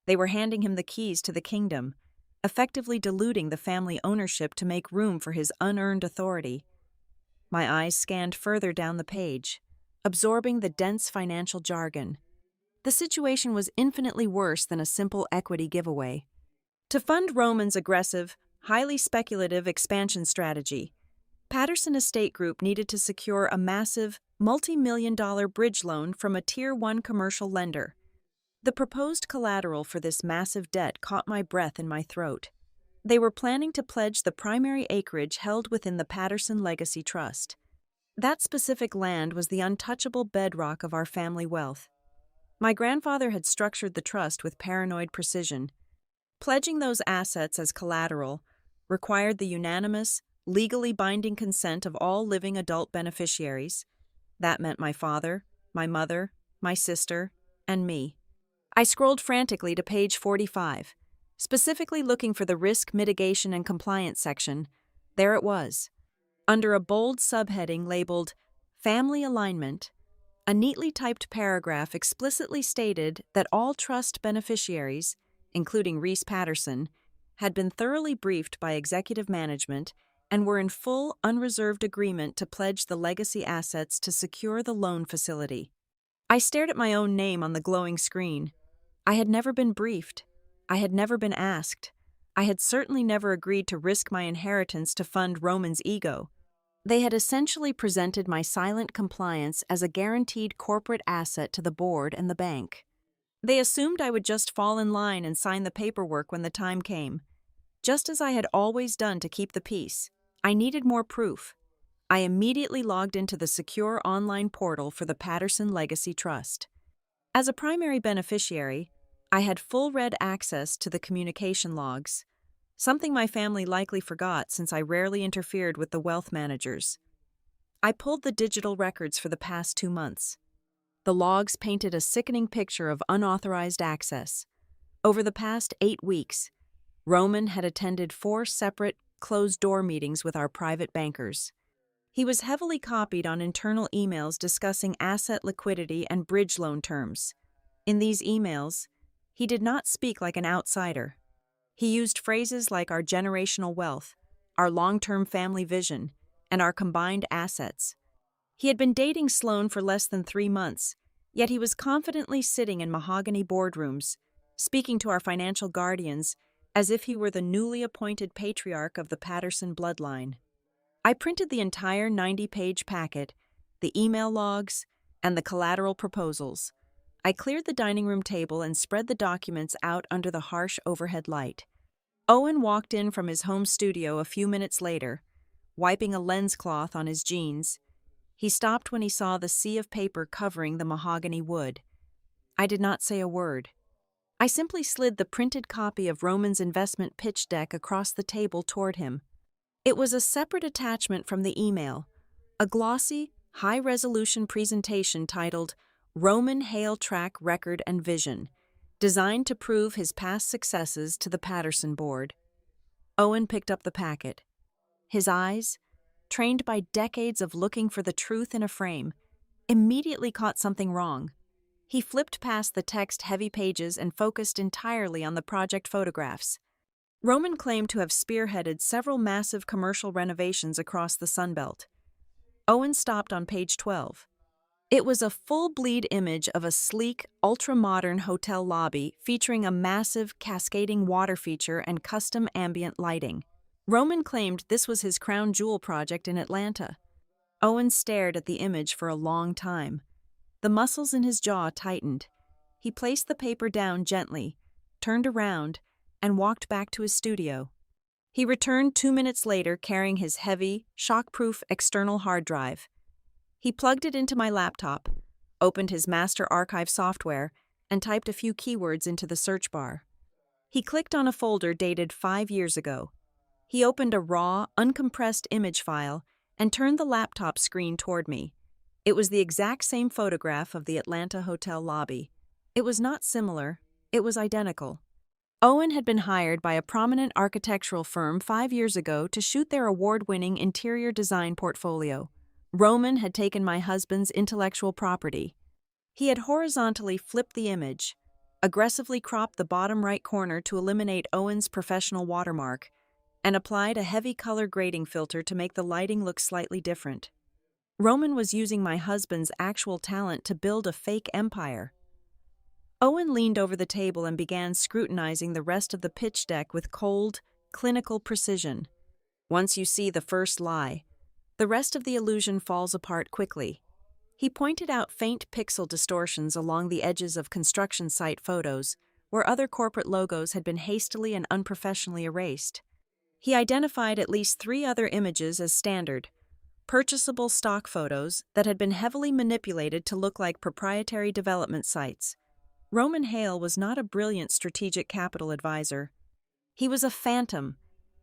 They were handing him the keys to the kingdom, effectively diluting the family ownership to make room for his unearned authority. My eyes scanned further down the page, absorbing the dense financial jargon. The situation was infinitely worse than a simple equity giveaway. To fund Roman's aggressive, highly speculative expansion strategy, Patterson Estate Group needed to secure a massive, multi-million-dollar bridge loan from a Tier 1 commercial lender. The proposed collateral for this massive debt caught my breath in my throat. They were planning to pledge the primary acreage held within the Patterson Legacy Trust. That specific land was the untouchable bedrock of our family wealth. My grandfather had structured the trust with paranoid precision. Pledging those assets as collateral required the unanimous, legally binding consent of all living adult beneficiaries. That meant my father, my mother, my sister, and me. I scrolled frantically to page 45, specifically looking for the risk mitigation and compliance section. There it was. Under a bold subheading labeled Family Alignment, a neatly typed paragraph explicitly stated that all trust beneficiaries, including Reese Patterson, had been thoroughly briefed by executive management and were in full, unreserved agreement to pledge the legacy assets to secure the loan facility. I stared at my own name on the glowing screen. I had never been briefed. I had never been asked. I had certainly never agreed to risk my inheritance to fund Roman's ego. They had essentially presented my silent compliance as a guaranteed corporate asset to the board and the bank. They assumed I would just fall in line and sign the paperwork when the time came. Just as I had always done to keep the peace, I needed more proof. I immediately logged into the secure online portal for the Patterson Legacy Trust. As a primary beneficiary, I had full read access to the communication logs, something my family likely forgot since I rarely interfered with the wealth managers. I pulled the digital records for the past 2 months. The logs painted a sickening picture of unauthorized access. Over the past 8 weeks, Roman had attended 4 separate, closed-door meetings with our private bankers. He was heavily copied on internal emails discussing asset liquidity and bridge loan terms. In these emails, he did not speak like an outsider. He used phrases like our generational wealth, our long-term family vision, and our combined assets. He had been dating Sloane for less than 3 months, yet he was confidently sitting in mahogany boardrooms, speaking to our financial guardians as if he were the newly appointed patriarch of the Patterson bloodline. I printed the entire 90-page packet, the email logs, and the collateral proposals. I cleared the dining room table and spread the documents out under the harsh overhead light. Owen walked in from his home studio a few minutes later, wiping a lens cloth on his jeans. He stopped when he saw the sea of paper covering the mahogany wood. I did not say a word. I simply slid the printed copy of Roman's investment pitch deck across the table toward him. It was a separate attachment from the email, a glossy, high-resolution presentation titled Roman Hale Track Record and Vision, designed to prove his past successes to the Patterson board. Owen picked up the packet. His eyes, trained by decades of looking for the truth in a frame, immediately caught something wrong. He flipped past the text-heavy pages and focused entirely on the project photographs. Roman claimed to have spearheaded several massive commercial renovations across the Sunbelt. Owen stopped on page 12. It was a full-bleed image of a sleek, ultra-modern hotel lobby featuring a massive, cascading water feature and custom ambient lighting. Roman claimed this was his crown jewel project in Atlanta. Owen stared at the image for a long time. The muscles in his jaw tightened. He placed the paper down gently, turned around, and walked back to his studio. He returned 2 minutes later carrying his heavy, shockproof external hard drive. He plugged it into my laptop, opened his master archive software, and typed a few keywords into the search bar. He clicked on a folder dated 5 years ago. He opened a raw, uncompressed image file and turned the laptop screen toward me. It was the exact same photograph of the Atlanta hotel lobby. It was not similar, it was identical. Owen had been hired by a prominent architectural firm 5 years ago to shoot their award-winning interior design portfolio. Roman had taken my husband's intellectual property. He had horizontally flipped the image, aggressively cropped the bottom right corner to eliminate Owen's professional watermark, and applied a heavy color grading filter to make the lighting look slightly different. Roman was using my husband's actual talent to build a fake empire. Owen leaned over the table and began scrutinizing the rest of the pitch deck with cold, clinical precision. Once you see the first lie, the rest of the illusion falls apart quickly. He pointed out faint pixel distortions along the edges of construction site photos, where other corporate logos had been hastily and unprofessionally erased. He identified at least 3 other images as standard, purchasable stock photos that had been heavily manipulated to look like proprietary development sites. Roman Hale was not a brilliant strategic capital advisor. He was a phantom.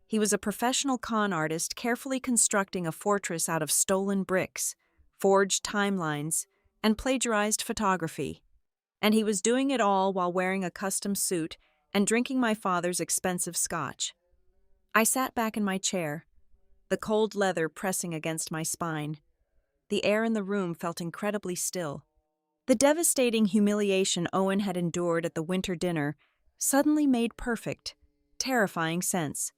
He was a professional con artist carefully constructing a fortress out of stolen bricks, forged timelines, and plagiarized photography. And he was doing it all while wearing a custom suit and drinking my father's expensive scotch. I sat back in my chair, the cold leather pressing against my spine. The air in the room felt incredibly still. The devastating humiliation Owen had endured at the winter dinner suddenly made perfect, terrifying sense.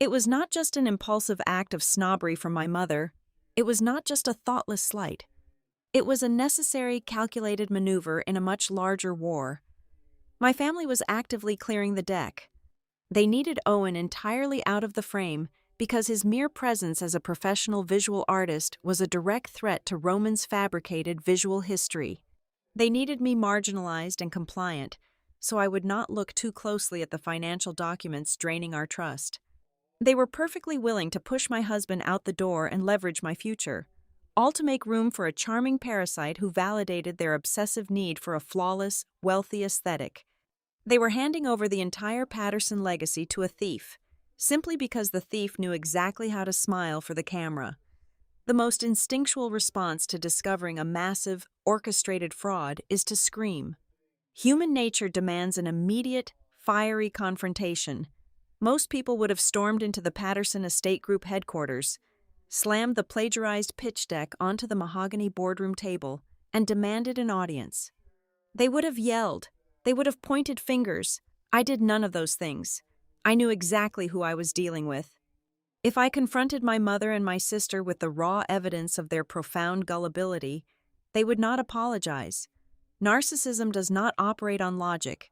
It was not just an impulsive act of snobbery from my mother. It was not just a thoughtless slight. It was a necessary, calculated maneuver in a much larger war. My family was actively clearing the deck. They needed Owen entirely out of the frame because his mere presence as a professional visual artist was a direct threat to Roman's fabricated visual history. They needed me marginalized and compliant, so I would not look too closely at the financial documents draining our trust. They were perfectly willing to push my husband out the door and leverage my future, all to make room for a charming parasite who validated their obsessive need for a flawless, wealthy aesthetic. They were handing over the entire Patterson legacy to a thief, simply because the thief knew exactly how to smile for the camera. The most instinctual response to discovering a massive, orchestrated fraud is to scream. Human nature demands an immediate, fiery confrontation. Most people would have stormed into the Patterson Estate Group headquarters, slammed the plagiarized pitch deck onto the mahogany boardroom table, and demanded an audience. They would have yelled. They would have pointed fingers. I did none of those things. I knew exactly who I was dealing with. If I confronted my mother and my sister with the raw evidence of their profound gullibility, they would not apologize. Narcissism does not operate on logic.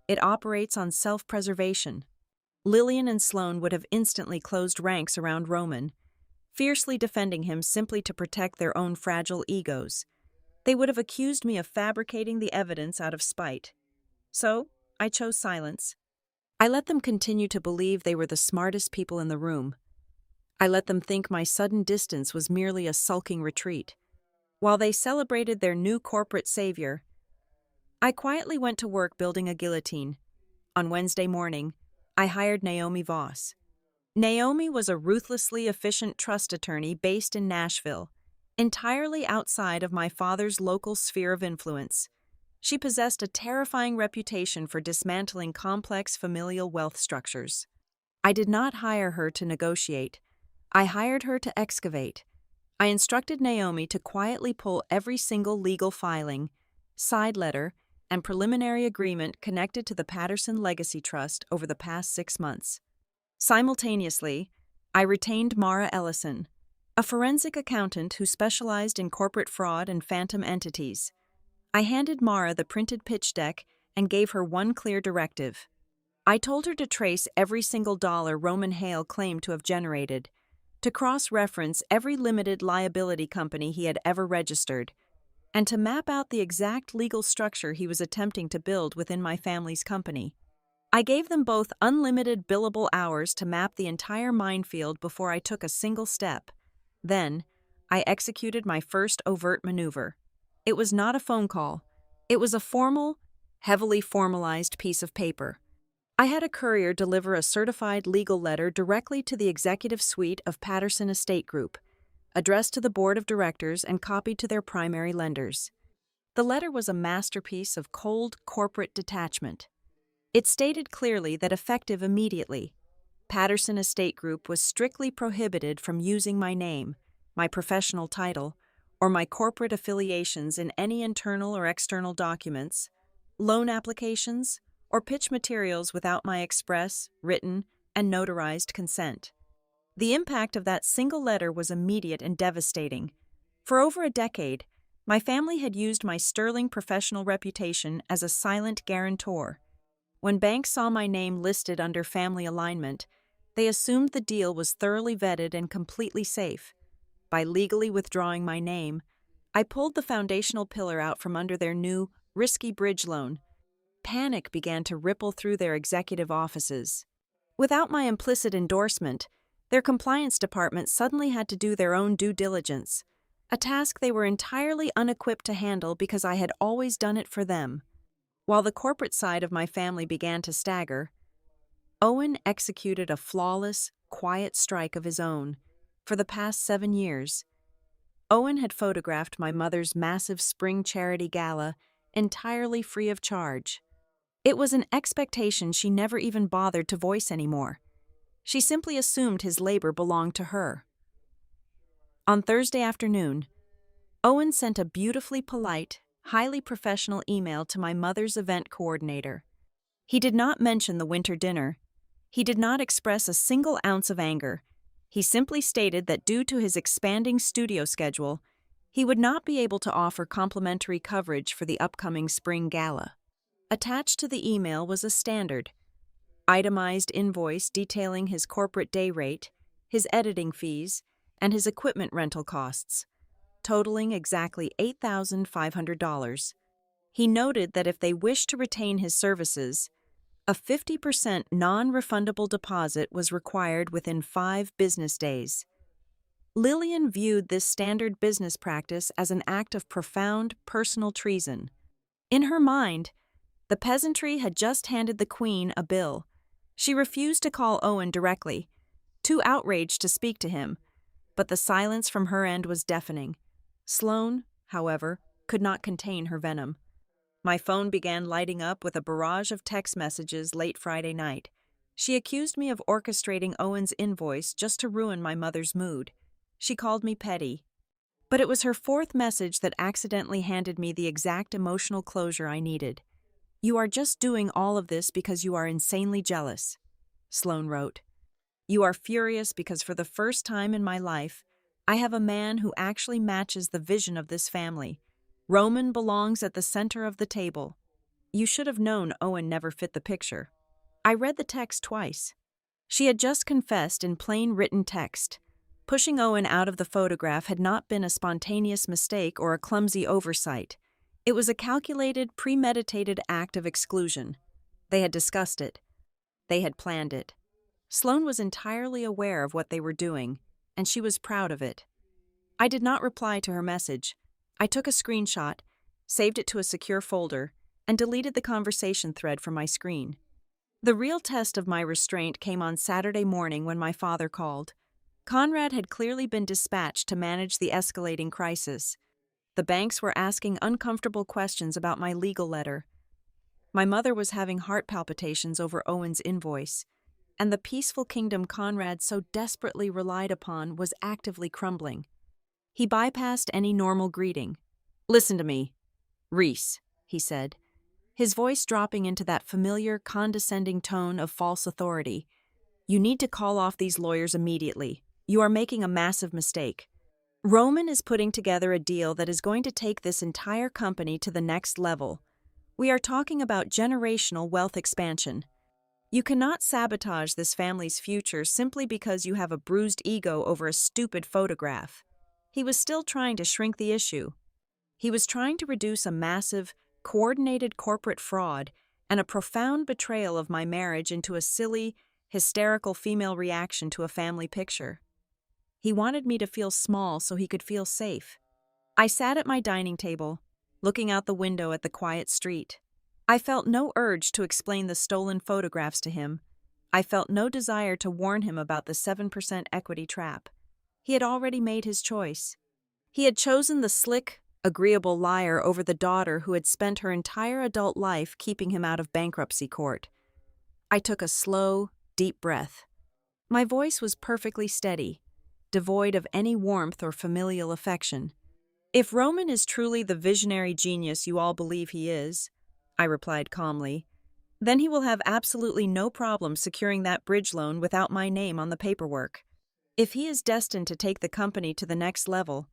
It operates on self-preservation. Lillian and Sloane would have instantly closed ranks around Roman, fiercely defending him simply to protect their own fragile egos. They would have accused me of fabricating the evidence out of spite. So, I chose silence. I let them continue to believe they were the smartest people in the room. I let them think my sudden distance was merely a sulking retreat. While they celebrated their new corporate savior, I quietly went to work building a guillotine. On Wednesday morning, I hired Naomi Voss. Naomi was a ruthlessly efficient trust attorney based in Nashville, entirely outside of my father's local sphere of influence. She possessed a terrifying reputation for dismantling complex familial wealth structures. I did not hire her to negotiate. I hired her to excavate. I instructed Naomi to quietly pull every single legal filing, side letter, and preliminary agreement connected to the Patterson Legacy Trust over the past 6 months. Simultaneously, I retained Mara Ellison, a forensic accountant who specialized in corporate fraud and phantom entities. I handed Mara the printed pitch deck and gave her one clear directive. I told her to trace every single dollar Roman Hale claimed to have generated, to cross-reference every limited liability company he had ever registered, and to map out the exact legal structure he was attempting to build within my family's company. I gave them both unlimited billable hours to map the entire minefield before I took a single step. Then, I executed my first overt maneuver. It was not a phone call. It was a formal, heavily formalized piece of paper. I had a courier deliver a certified legal letter directly to the executive suite of Patterson Estate Group, addressed to the board of directors and copied to their primary lenders. The letter was a masterpiece of cold corporate detachment. It stated clearly that effective immediately, Patterson Estate Group was strictly prohibited from using my name, my professional title, or my corporate affiliations in any internal or external documents, loan applications, or pitch materials without my express, written, and notarized consent. The impact of that single letter was immediate and devastating. For over a decade, my family had used my sterling professional reputation as a silent guarantor. When banks saw my name listed under family alignment, they assumed the deal was thoroughly vetted and completely safe. By legally withdrawing my name, I pulled the foundational pillar out from under their new, risky bridge loan. Panic began to ripple through their executive offices. Without my implicit endorsement, their compliance department suddenly had to do their own due diligence, a task they were entirely unequipped to handle because I had always done it for them. While the corporate side of my family began to stagger, Owen executed a flawless, quiet strike of his own. For the past 7 years, Owen had photographed my mother's massive spring charity gala entirely free of charge. It was an expectation she never even bothered to voice anymore. She simply assumed his labor belonged to her. On Thursday afternoon, Owen sent a beautifully polite, highly professional email to my mother's event coordinator. He did not mention the winter dinner. He did not express a single ounce of anger. He simply stated that due to his expanding studio schedule, he would not be able to offer complimentary coverage for the upcoming spring gala. Attached to the email was a standard, itemized invoice detailing his corporate day rate, his editing fees, and his equipment rental costs, totaling exactly $8,500. He noted that if they wished to retain his services, a 50% non-refundable deposit was required within 5 business days. Lillian viewed this standard business practice as an act of profound personal treason. In her mind, the peasantry had just handed the Queen a bill. She refused to call Owen directly, too outraged to speak to him. but the silence from her end was deafening. Sloane, however, could not contain her venom. My phone began lighting up with a barrage of text messages late Friday night. She accused me of orchestrating Owen's invoice just to ruin my mother's mood. She called me petty. But it was her fourth message that accidentally handed me the exact emotional closure I needed. "You are just doing all of this because you are insanely jealous," Sloane wrote. "You are furious because for the first time in my life, I have a man who actually matches the vision of this family. Roman belongs at the center of the table. You should have known Owen never fit the picture." I read the text twice. She had just confessed in plain written text. Pushing Owen out of the photograph had not been a spontaneous mistake or a clumsy oversight. It was a calculated, premeditated act of exclusion. They had discussed it. They had planned it. Sloane was entirely aware of what they were doing, and she was proud of it. I did not reply to her message. I took a screenshot, saved it to a secure folder, and deleted the conversation thread from my screen. The real test of my restraint came on Saturday morning when my father called. Conrad had clearly been dispatched to manage the escalating crisis. The banks were asking uncomfortable questions about my legal letter. My mother was having heart palpitations over Owen's invoice, and the peaceful kingdom Conrad so desperately relied upon was actively crumbling. He bypassed any normal greeting. "Listen to me, Reese," he said, his voice dropping into that familiar, condescending tone of false authority. "You need to call off these lawyers immediately. You are making a massive mistake. Roman is putting together a deal that is going to take this entire company to the next level. We are talking about generational wealth expansion. You cannot sabotage this family's future simply because you have a bruised ego over a stupid photograph." He was still trying to shrink the issue. He was trying to reduce a massive, coordinated corporate fraud and a profound betrayal of my marriage into a silly, hysterical female reaction to a family picture. He wanted me to feel small so he could feel safe. I sat at my dining table, looking out the window at the quiet street. I felt no urge to explain the stolen photographs to him. I felt no desire to warn him about the 7% equity trap. He had already made his choice. He had chosen the slick, agreeable liar over the daughter who had spent her entire adult life keeping him out of bankruptcy court. I took a slow, deep breath. My voice was perfectly steady, devoid of any warmth or familial affection. "If Roman is truly the visionary genius you all believe he is," I replied calmly, "then he will have absolutely no problem securing that bridge loan without my name on the paperwork. If he is destined to take the company to the next level,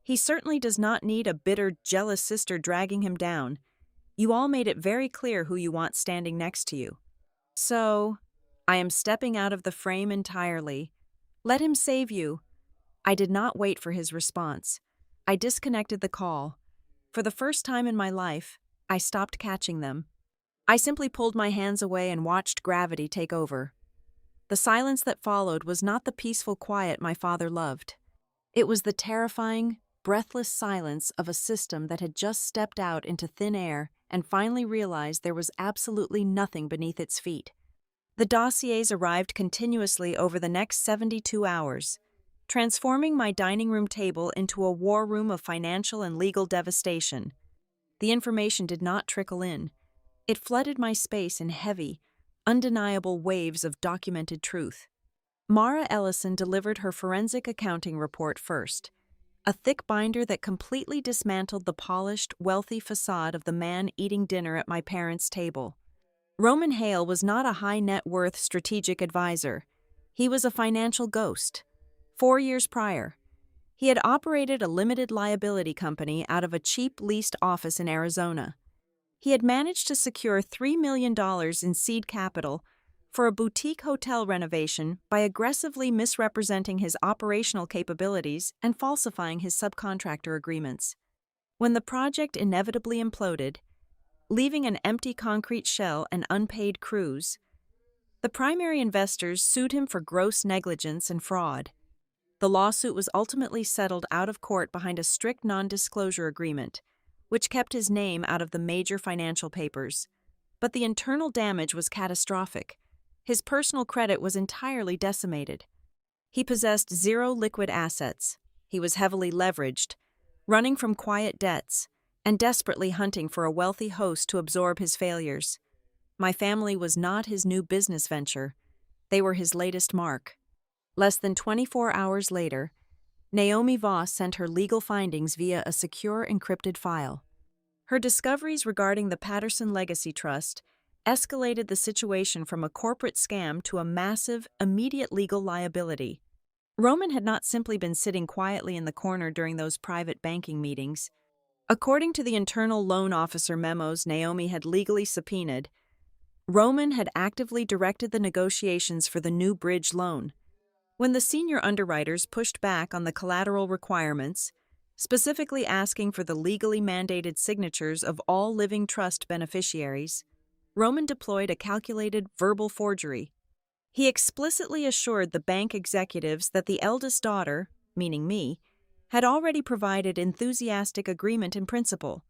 he certainly does not need a bitter, jealous sister dragging him down. You all made it very clear who you want standing next to you. So, I am stepping out of the frame entirely. Let him save you." I did not wait for his response. I disconnected the call. For the first time in my life, I stopped catching them. I simply pulled my hands away and watched gravity take over. The silence that followed was not the peaceful quiet my father loved. It was the terrifying, breathless silence of a system that had just stepped out into thin air and finally realized there was absolutely nothing beneath its feet. The dossiers arrived continuously over the next 72 hours, transforming my dining room table into a war room of financial and legal devastation. The information did not trickle in. It flooded my space in heavy, undeniable waves of documented truth. Mara Ellison delivered her forensic accounting report first, a thick binder that completely dismantled the polished, wealthy facade of the man eating dinner at my parents' table. Roman Hale was not a high-net-worth strategic advisor. He was a financial ghost. 4 years prior, he had operated a limited liability company out of a cheap leased office in Arizona. He had managed to secure $3 million in seed capital for a boutique hotel renovation by aggressively misrepresenting his operational capabilities and falsifying his subcontractor agreements. When the project inevitably imploded, leaving an empty concrete shell and unpaid crews, the primary investors sued him for gross negligence and fraud. The lawsuit was ultimately settled out of court behind a strict non-disclosure agreement, which kept his name out of the major financial papers. But the internal damage was catastrophic. His personal credit was entirely decimated. He possessed zero liquid assets. He was heavily leveraged, running from quiet debts, and desperately hunting for a wealthy host to absorb his failures. My family was not his new business venture. They were his latest mark. Less than 24 hours later, Naomi Voss sent her legal findings via a secure encrypted file. Her discoveries regarding the Patterson Legacy Trust escalated the situation from a corporate scam to a massive, immediate legal liability. Roman had not simply been sitting quietly in the corner during those private banking meetings. According to the internal loan officer memos Naomi had legally subpoenaed, Roman had actively directed the negotiations for the new bridge loan. When the senior underwriters pushed back on the collateral requirements, specifically asking for the legally mandated signatures of all living trust beneficiaries, Roman deployed a calculated verbal forgery. He explicitly assured the bank executives that the eldest daughter, meaning me, had already provided enthusiastic agreement in principle.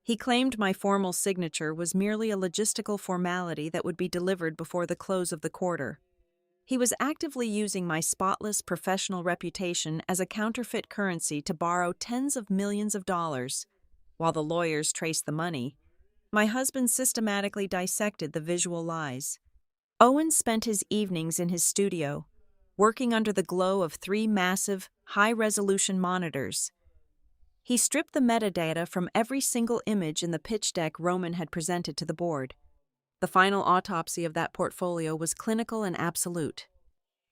He claimed my formal signature was merely a logistical formality that would be delivered before the close of the quarter. He was actively using my spotless professional reputation as a counterfeit currency to borrow tens of millions of dollars. While the lawyers traced the money, my husband systematically dissected the visual lies. Owen spent his evenings in his studio, working under the glow of 3 massive, high-resolution monitors. He stripped the metadata from every single image in the pitch deck Roman had presented to the board. The final autopsy of that portfolio was clinical and absolute.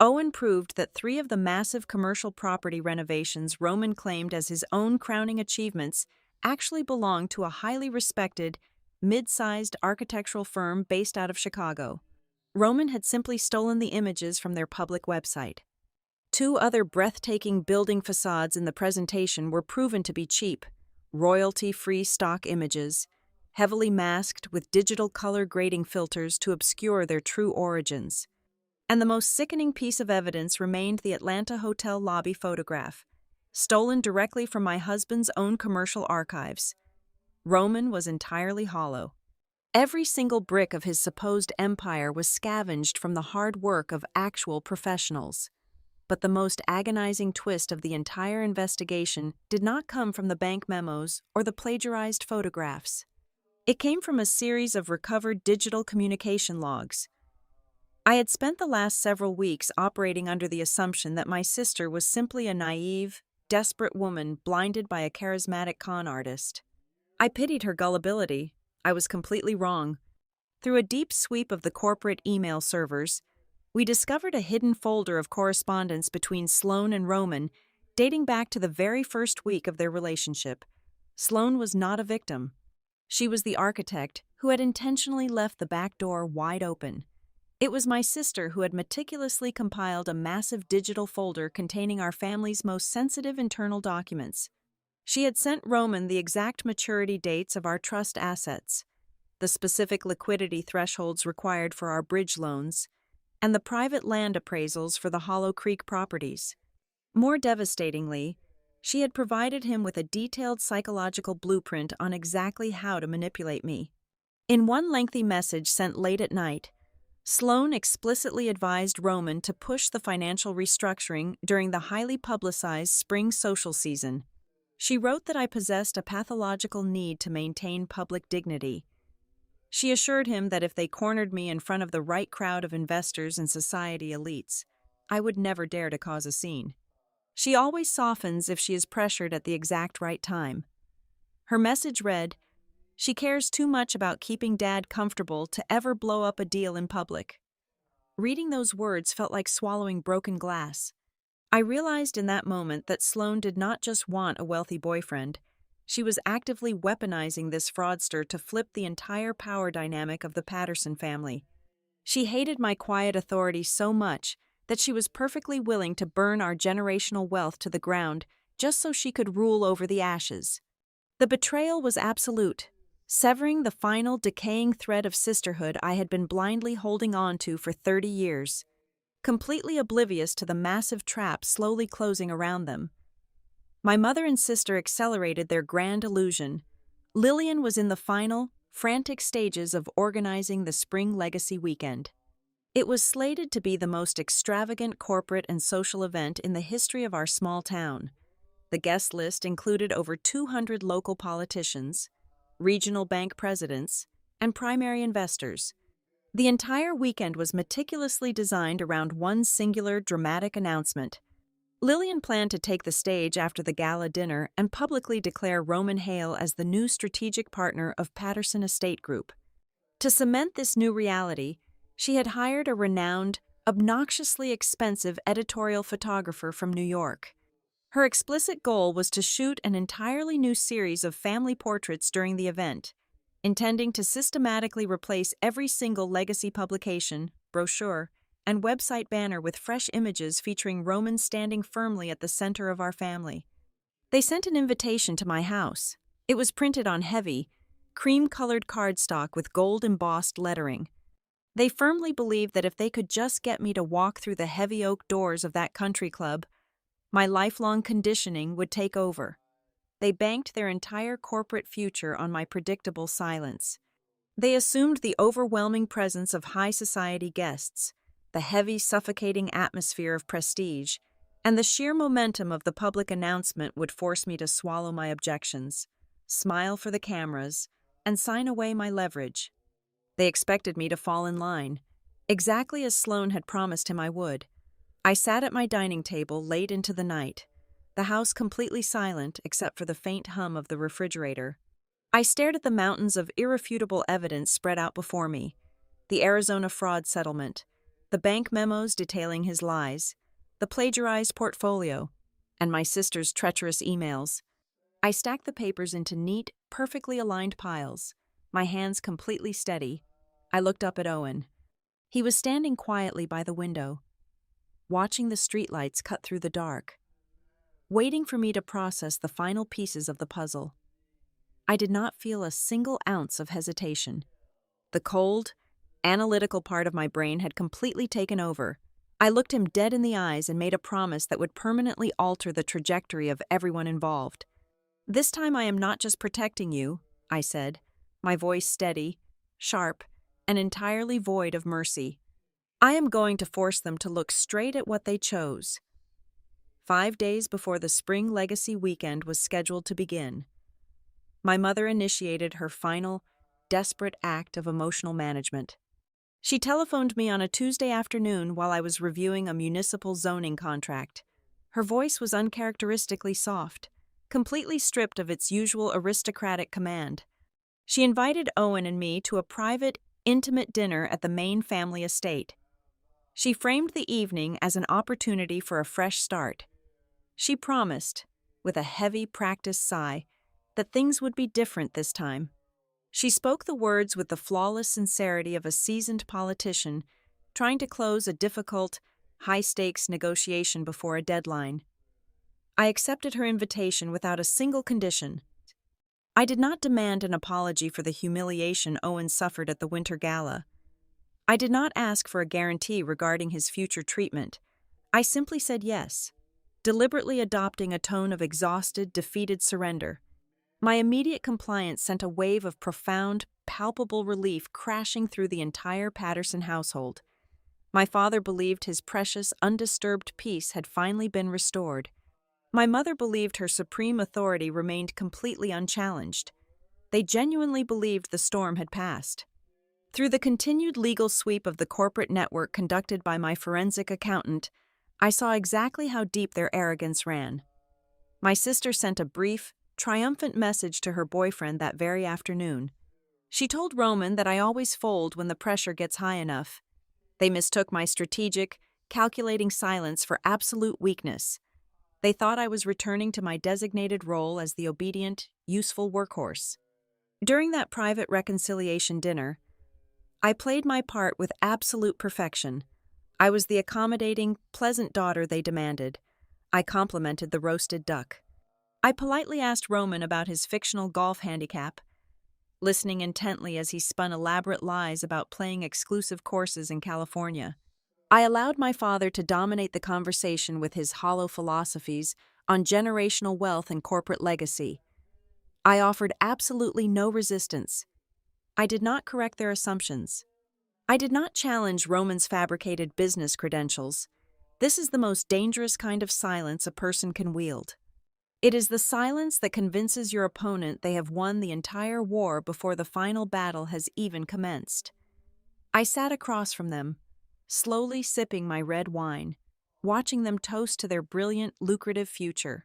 Owen proved that 3 of the massive commercial property renovations Roman claimed as his own crowning achievements actually belonged to a highly respected, mid-sized architectural firm based out of Chicago. Roman had simply stolen the images from their public website. 2 other breathtaking building facades in the presentation were proven to be cheap, royalty-free stock images, heavily masked with digital color grading filters to obscure their true origins. And the most sickening piece of evidence remained the Atlanta hotel lobby photograph, stolen directly from my husband's own commercial archives. Roman was entirely hollow. Every single brick of his supposed empire was scavenged from the hard work of actual professionals. But the most agonizing twist of the entire investigation did not come from the bank memos or the plagiarized photographs. It came from a series of recovered digital communication logs. I had spent the last several weeks operating under the assumption that my sister was simply a naive, desperate woman blinded by a charismatic con artist. I pitied her gullibility. I was completely wrong. Through a deep sweep of the corporate email servers, we discovered a hidden folder of correspondence between Sloan and Roman dating back to the very first week of their relationship. Sloan was not a victim. She was the architect who had intentionally left the back door wide open. It was my sister who had meticulously compiled a massive digital folder containing our family's most sensitive internal documents. She had sent Roman the exact maturity dates of our trust assets, the specific liquidity thresholds required for our bridge loans, and the private land appraisals for the Hollow Creek properties. More devastatingly, she had provided him with a detailed psychological blueprint on exactly how to manipulate me. In one lengthy message sent late at night, Sloan explicitly advised Roman to push the financial restructuring during the highly publicized spring social season. She wrote that I possessed a pathological need to maintain public dignity. She assured him that if they cornered me in front of the right crowd of investors and society elites, I would never dare to cause a scene. She always softens if she is pressured at the exact right time. Her message read, "She cares too much about keeping Dad comfortable to ever blow up a deal in public." Reading those words felt like swallowing broken glass. I realized in that moment that Sloan did not just want a wealthy boyfriend. She was actively weaponizing this fraudster to flip the entire power dynamic of the Patterson family. She hated my quiet authority so much that she was perfectly willing to burn our generational wealth to the ground just so she could rule over the ashes. The betrayal was absolute, severing the final decaying thread of sisterhood I had been blindly holding on to for 30 years, completely oblivious to the massive trap slowly closing around them. My mother and sister accelerated their grand illusion. Lillian was in the final, frantic stages of organizing the spring legacy weekend. It was slated to be the most extravagant corporate and social event in the history of our small town. The guest list included over 200 local politicians, regional bank presidents, and primary investors. The entire weekend was meticulously designed around one singular dramatic announcement. Lillian planned to take the stage after the gala dinner and publicly declare Roman Hale as the new strategic partner of Patterson Estate Group. To cement this new reality, she had hired a renowned, obnoxiously expensive editorial photographer from New York. Her explicit goal was to shoot an entirely new series of family portraits during the event, intending to systematically replace every single legacy publication, brochure, and website banner with fresh images featuring Roman standing firmly at the center of our family. They sent an invitation to my house. It was printed on heavy, cream-colored cardstock with gold-embossed lettering. They firmly believed that if they could just get me to walk through the heavy oak doors of that country club, my lifelong conditioning would take over. They banked their entire corporate future on my predictable silence. They assumed the overwhelming presence of high society guests, the heavy, suffocating atmosphere of prestige, and the sheer momentum of the public announcement would force me to swallow my objections, smile for the cameras, and sign away my leverage. They expected me to fall in line, exactly as Sloane had promised him I would. I sat at my dining table late into the night, the house completely silent except for the faint hum of the refrigerator. I stared at the mountains of irrefutable evidence spread out before me: the Arizona fraud settlement, the bank memos detailing his lies, the plagiarized portfolio, and my sister's treacherous emails. I stacked the papers into neat, perfectly aligned piles, my hands completely steady. I looked up at Owen. He was standing quietly by the window, watching the streetlights cut through the dark, waiting for me to process the final pieces of the puzzle. I did not feel a single ounce of hesitation. The cold, analytical part of my brain had completely taken over. I looked him dead in the eyes and made a promise that would permanently alter the trajectory of everyone involved. "This time I am not just protecting you," I said, my voice steady, sharp, and entirely void of mercy. "I am going to force them to look straight at what they chose." 5 days before the Spring Legacy weekend was scheduled to begin, my mother initiated her final, desperate act of emotional management. She telephoned me on a Tuesday afternoon while I was reviewing a municipal zoning contract. Her voice was uncharacteristically soft, completely stripped of its usual aristocratic command. She invited Owen and me to a private, intimate dinner at the Main family estate. She framed the evening as an opportunity for a fresh start. She promised, with a heavy, practiced sigh, that things would be different this time. She spoke the words with the flawless sincerity of a seasoned politician trying to close a difficult, high-stakes negotiation before a deadline. I accepted her invitation without a single condition. I did not demand an apology for the humiliation Owen suffered at the Winter Gala. I did not ask for a guarantee regarding his future treatment. I simply said yes, deliberately adopting a tone of exhausted, defeated surrender. My immediate compliance sent a wave of profound, palpable relief crashing through the entire Patterson household. My father believed his precious, undisturbed peace had finally been restored. My mother believed her supreme authority remained completely unchallenged. They genuinely believed the storm had passed. Through the continued legal sweep of the corporate network conducted by my forensic accountant, I saw exactly how deep their arrogance ran. My sister sent a brief, triumphant message to her boyfriend that very afternoon. She told Roman that I always fold when the pressure gets high enough. They mistook my strategic, calculating silence for absolute weakness. They thought I was returning to my designated role as the obedient, useful workhorse. During that private reconciliation dinner, I played my part with absolute perfection. I was the accommodating, pleasant daughter they demanded. I complimented the roasted duck. I politely asked Roman about his fictional golf handicap, listening intently as he spun elaborate lies about playing exclusive courses in California. I allowed my father to dominate the conversation with his hollow philosophies on generational wealth and corporate legacy. I offered absolutely no resistance. I did not correct their assumptions. I did not challenge Roman's fabricated business credentials. This is the most dangerous kind of silence a person can wield. It is the silence that convinces your opponent they have won the entire war before the final battle has even commenced. I sat across from them, slowly sipping my red wine, watching them toast to their brilliant, lucrative future.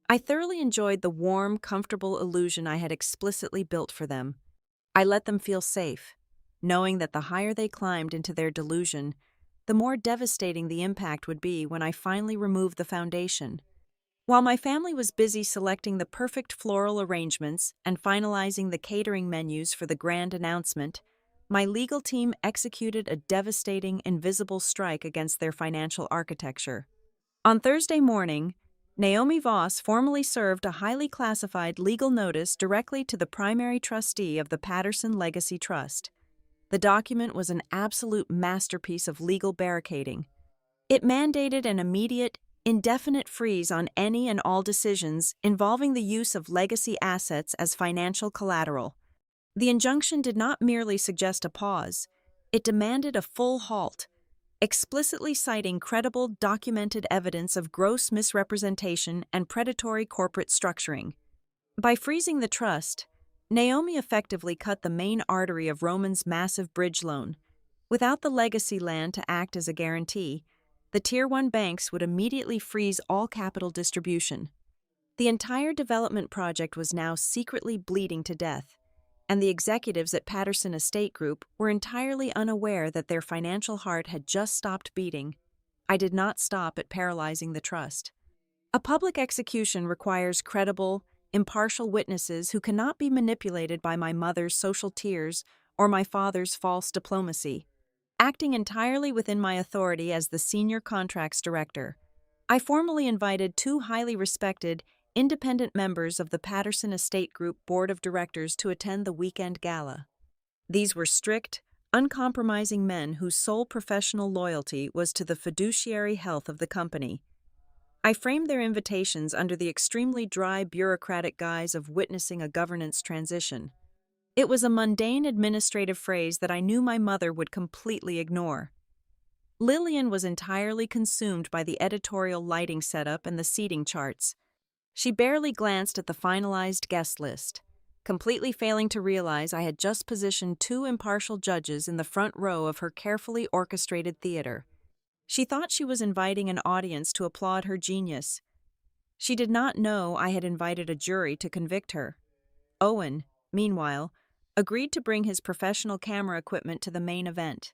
I thoroughly enjoyed the warm, comfortable illusion I had explicitly built for them. I let them feel safe, knowing that the higher they climbed into their delusion, the more devastating the impact would be when I finally removed the foundation. While my family was busy selecting the perfect floral arrangements and finalizing the catering menus for the grand announcement, my legal team executed a devastating, invisible strike against their financial architecture. On Thursday morning, Naomi Voss formally served a highly classified legal notice directly to the primary trustee of the Patterson Legacy Trust. The document was an absolute masterpiece of legal barricading. It mandated an immediate, indefinite freeze on any and all decisions involving the use of legacy assets as financial collateral. The injunction did not merely suggest a pause, it demanded a full halt, explicitly citing credible, documented evidence of gross misrepresentation and predatory corporate structuring. By freezing the trust, Naomi effectively cut the main artery of Roman's massive bridge loan. Without the legacy land to act as a guarantee, the Tier 1 banks would immediately freeze all capital distribution. The entire development project was now secretly bleeding to death, and the executives at Patterson Estate Group were entirely unaware that their financial heart had just stopped beating. I did not stop at paralyzing the trust. A public execution requires credible, impartial witnesses who cannot be manipulated by my mother's social tears or my father's false diplomacy. Acting entirely within my authority as the senior contracts director, I formally invited two highly respected, independent members of the Patterson Estate Group Board of Directors to attend the weekend gala. These were strict, uncompromising men whose sole professional loyalty was to the fiduciary health of the company. I framed their invitations under the extremely dry bureaucratic guise of witnessing a governance transition. It was a mundane administrative phrase that I knew my mother would completely ignore. Lillian was entirely consumed by the editorial lighting setup and the seating charts. She barely glanced at the finalized guest list, completely failing to realize I had just positioned two impartial judges in the front row of her carefully orchestrated theater. She thought she was inviting an audience to applaud her genius. She did not know I had invited a jury to convict her. Owen, meanwhile, agreed to bring his professional camera equipment to the main event.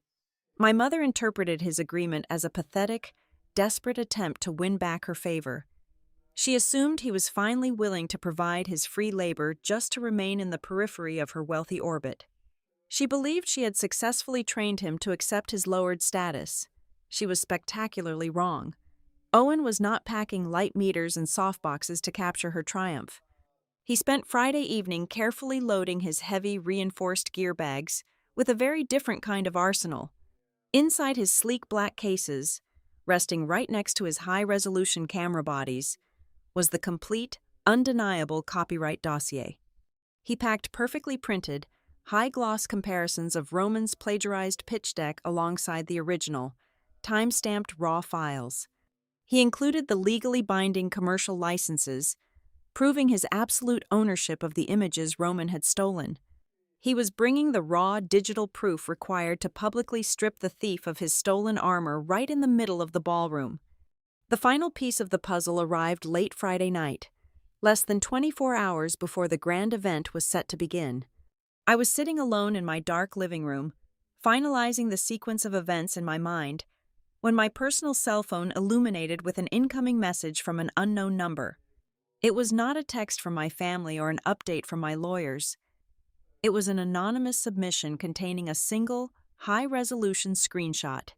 My mother interpreted his agreement as a pathetic, desperate attempt to win back her favor. She assumed he was finally willing to provide his free labor just to remain in the periphery of her wealthy orbit. She believed she had successfully trained him to accept his lowered status. She was spectacularly wrong. Owen was not packing light meters and softboxes to capture her triumph. He spent Friday evening carefully loading his heavy, reinforced gear bags with a very different kind of arsenal. Inside his sleek black cases, resting right next to his high-resolution camera bodies, was the complete, undeniable copyright dossier. He packed perfectly printed, high-gloss comparisons of Roman's plagiarized pitch deck alongside the original, time-stamped raw files. He included the legally binding commercial licenses, proving his absolute ownership of the images Roman had stolen. He was bringing the raw digital proof required to publicly strip the thief of his stolen armor right in the middle of the ballroom. The final piece of the puzzle arrived late Friday night, less than 24 hours before the grand event was set to begin. I was sitting alone in my dark living room, finalizing the sequence of events in my mind, when my personal cell phone illuminated with an incoming message from an unknown number. It was not a text from my family or an update from my lawyers. It was an anonymous submission containing a single, high-resolution screenshot.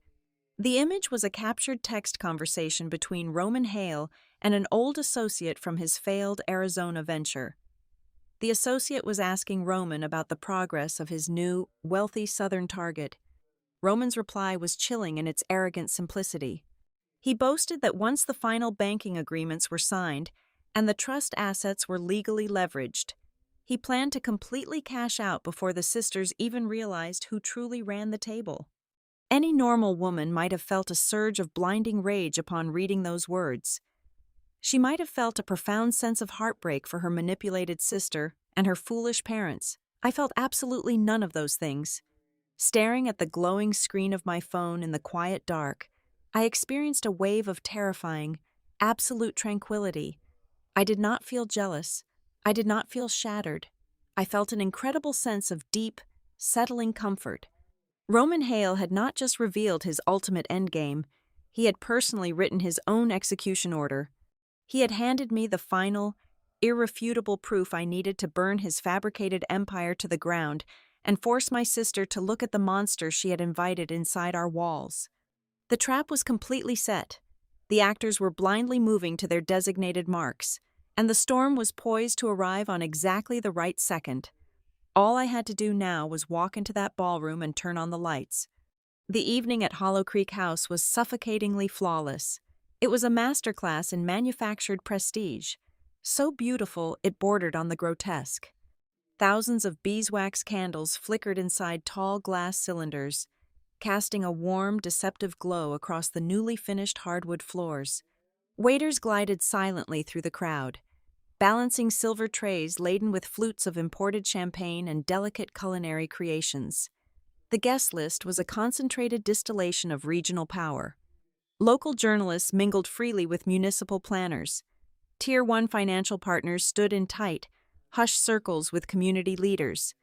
The image was a captured text conversation between Roman Hale and an old associate from his failed Arizona venture. The associate was asking Roman about the progress of his new, wealthy Southern target. Roman's reply was chilling in its arrogant simplicity. He boasted that once the final banking agreements were signed and the trust assets were legally leveraged, He planned to completely cash out before the sisters even realized who truly ran the table. Any normal woman might have felt a surge of blinding rage upon reading those words. She might have felt a profound sense of heartbreak for her manipulated sister and her foolish parents. I felt absolutely none of those things. Staring at the glowing screen of my phone in the quiet dark, I experienced a wave of terrifying, absolute tranquility. I did not feel jealous. I did not feel shattered. I felt an incredible sense of deep, settling comfort. Roman Hale had not just revealed his ultimate endgame, he had personally written his own execution order. He had handed me the final, irrefutable proof I needed to burn his fabricated empire to the ground and force my sister to look at the monster she had invited inside our walls. The trap was completely set. The actors were blindly moving to their designated marks, and the storm was poised to arrive on exactly the right second. All I had to do now was walk into that ballroom and turn on the lights. The evening at Hollow Creek House was suffocatingly flawless. It was a masterclass in manufactured prestige, so beautiful it bordered on the grotesque. Thousands of beeswax candles flickered inside tall glass cylinders, casting a warm, deceptive glow across the newly finished hardwood floors. Waiters glided silently through the crowd, balancing silver trays laden with flutes of imported champagne and delicate culinary creations. The guest list was a concentrated distillation of regional power. Local journalists mingled freely with municipal planners. Tier 1 financial partners stood in tight, hushed circles with community leaders.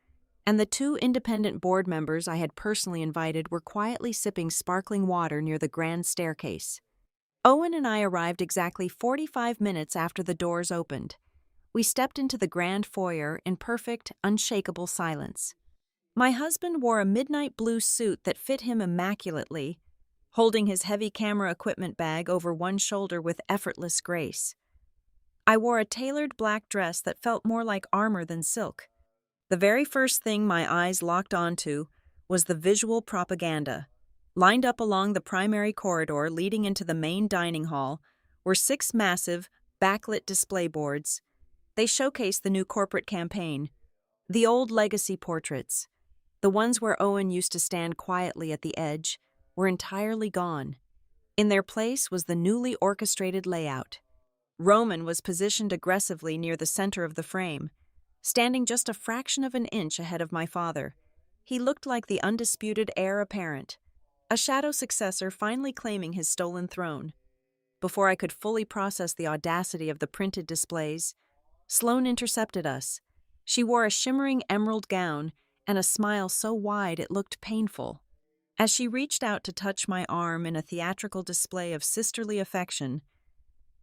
And the 2 independent board members I had personally invited were quietly sipping sparkling water near the grand staircase. Owen and I arrived exactly 45 minutes after the doors opened. We stepped into the grand foyer in perfect, unshakable silence. My husband wore a midnight blue suit that fit him immaculately, holding his heavy camera equipment bag over one shoulder with effortless grace. I wore a tailored black dress that felt more like armor than silk. The very first thing my eyes locked onto was the visual propaganda. Lined up along the primary corridor leading into the main dining hall were 6 massive, backlit display boards. They showcased the new corporate campaign. The old legacy portraits, the ones where Owen used to stand quietly at the edge, were entirely gone. In their place was the newly orchestrated layout. Roman was positioned aggressively near the center of the frame, standing just a fraction of an inch ahead of my father. He looked like the undisputed heir apparent, a shadow successor finally claiming his stolen throne. Before I could fully process the audacity of the printed displays, Sloane intercepted us. She wore a shimmering emerald gown and a smile so wide it looked painful. As she reached out to touch my arm in a theatrical display of sisterly affection,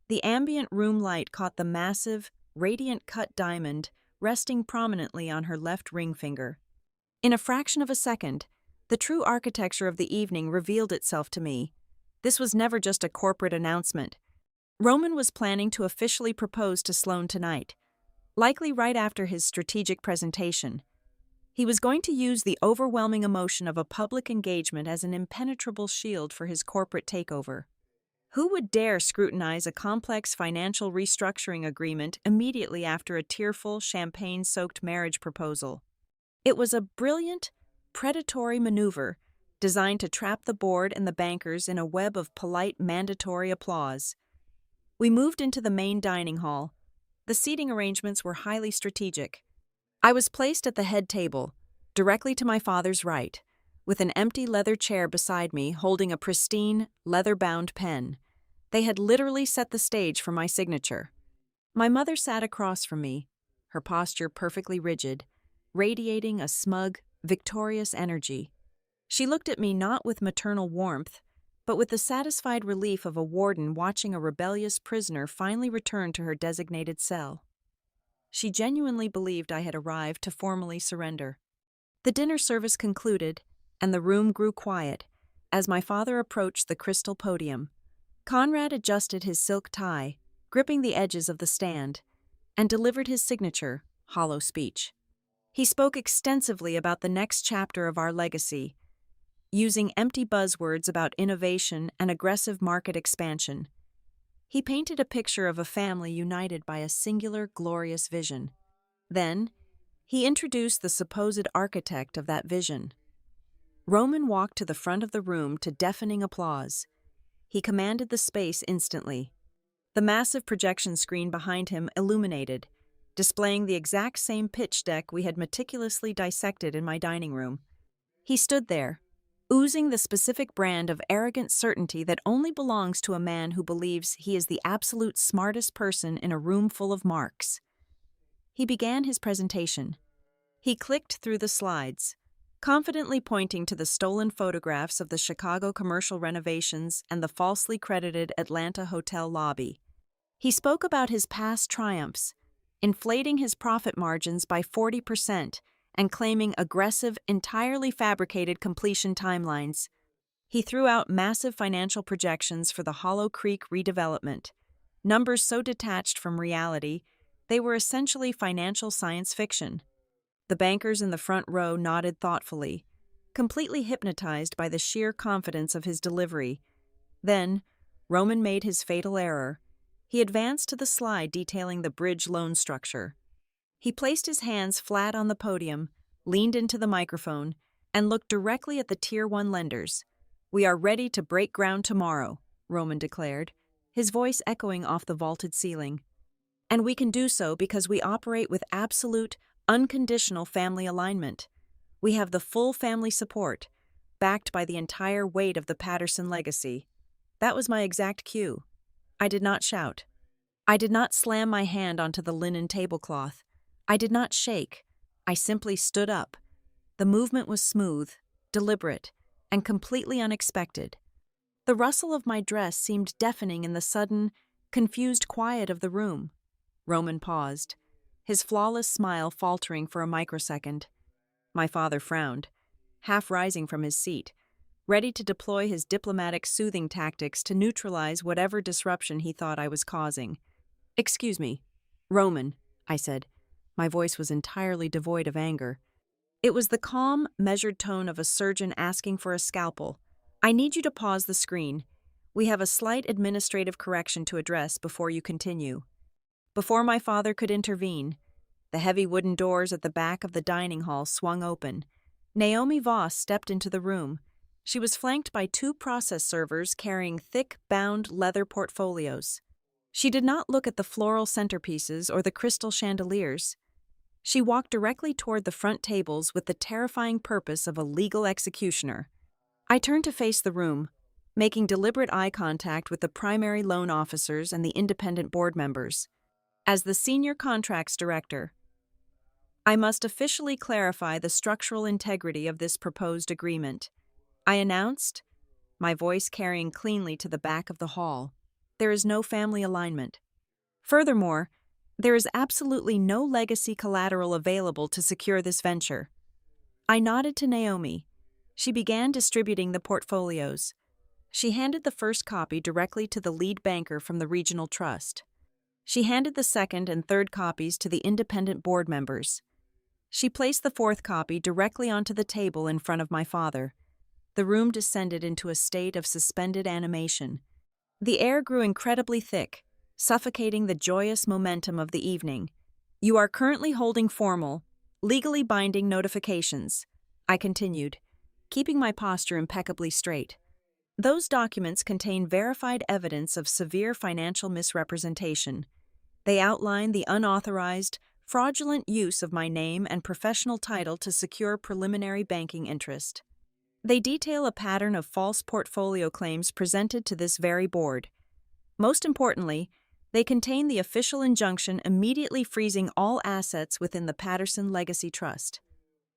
the ambient room light caught the massive, radiant cut diamond resting prominently on her left ring finger. In a fraction of a second, the true architecture of the evening revealed itself to me. This was never just a corporate announcement. Roman was planning to officially propose to Sloane tonight, likely right after his strategic presentation. He was going to use the overwhelming emotion of a public engagement as an impenetrable shield for his corporate takeover. Who would dare scrutinize a complex financial restructuring agreement immediately after a tearful, champagne-soaked marriage proposal? It was a brilliant, predatory maneuver designed to trap the board and the bankers in a web of polite, mandatory applause. We moved into the main dining hall. The seating arrangements were highly strategic. I was placed at the head table, directly to my father's right, with an empty leather chair beside me holding a pristine, leather-bound pen. They had literally set the stage for my signature. My mother sat across from me, her posture perfectly rigid, radiating a smug, victorious energy. She looked at me not with maternal warmth, but with the satisfied relief of a warden watching a rebellious prisoner finally return to her designated cell. She genuinely believed I had arrived to formally surrender. The dinner service concluded, and the room grew quiet as my father approached the crystal podium. Conrad adjusted his silk tie, gripping the edges of the stand, and delivered his signature, hollow speech. He spoke extensively about the next chapter of our legacy, using empty buzzwords about innovation and aggressive market expansion. He painted a picture of a family united by a singular, glorious vision. Then, He introduced the supposed architect of that vision. Roman walked to the front of the room to deafening applause. He commanded the space instantly. The massive projection screen behind him illuminated, displaying the exact same pitch deck we had meticulously dissected in my dining room. He stood there, oozing the specific brand of arrogant certainty that only belongs to a man who believes he is the absolute smartest person in a room full of marks. He began his presentation. He clicked through the slides, confidently pointing to the stolen photographs of the Chicago commercial renovations and the falsely credited Atlanta hotel lobby. He spoke about his past triumphs, inflating his profit margins by 40% and claiming aggressive, entirely fabricated completion timelines. He threw out massive financial projections for the Hollow Creek redevelopment, numbers so detached from reality they were essentially financial science fiction. The bankers in the front row nodded thoughtfully, completely hypnotized by the sheer confidence of his delivery. Then, Roman made his fatal error. He advanced to the slide detailing the bridge loan structure. He placed his hands flat on the podium, leaned into the microphone, and looked directly at the Tier 1 lenders. "We are ready to break ground tomorrow," Roman declared, his voice echoing off the vaulted ceiling. "And we can do so because we operate with absolute, unconditional family alignment. We have the full family support, backed by the entire weight of the Patterson legacy." That was my exact cue. I did not shout. I did not slam my hand onto the linen tablecloth. I did not shake. I simply stood up. The movement was smooth, deliberate, and completely unexpected. The rustle of my dress seemed deafening in the sudden, confused quiet of the room. Roman paused, his flawless smile faltering for a microsecond. My father frowned, half rising from his seat, ready to deploy his diplomatic soothing tactics to neutralize whatever disruption he thought I was causing. "Excuse me, Roman," I said. My voice was entirely devoid of anger. It was the calm, measured tone of a surgeon asking for a scalpel. "I need you to pause the screen. We have a slight administrative correction to address before you continue." Before my father could intervene, the heavy wooden doors at the back of the dining hall swung open. Naomi Voss stepped into the room. She was flanked by 2 process servers carrying thick, bound leather portfolios. She did not look at the floral centerpieces or the crystal chandeliers. She walked directly toward the front tables with the terrifying purpose of a legal executioner. I turned to face the room, making deliberate eye contact with the primary loan officers and the independent board members. As the senior contracts director, I must officially clarify the structural integrity of this proposed agreement. I announced, my voice carrying cleanly to the back of the hall. There is no family alignment. Furthermore, there is absolutely no legacy collateral available to secure this venture. I nodded to Naomi. She began distributing the portfolios. She handed the first copy directly to the lead banker from the regional trust. She handed the second and third copies to the independent board members. She placed the fourth copy directly onto the table in front of my father. The room descended into a state of suspended animation. The air grew incredibly thick, suffocating the joyous momentum of the evening. "You are currently holding formal, legally binding notifications," I continued, keeping my posture impeccably straight. "Those documents contain verified evidence of severe financial misrepresentation. They outline the unauthorized, fraudulent use of my name and professional title to secure preliminary banking interest. They detail a pattern of false portfolio claims presented to this very board. Most importantly, they contain the official injunction immediately freezing all assets within the Patterson Legacy Trust.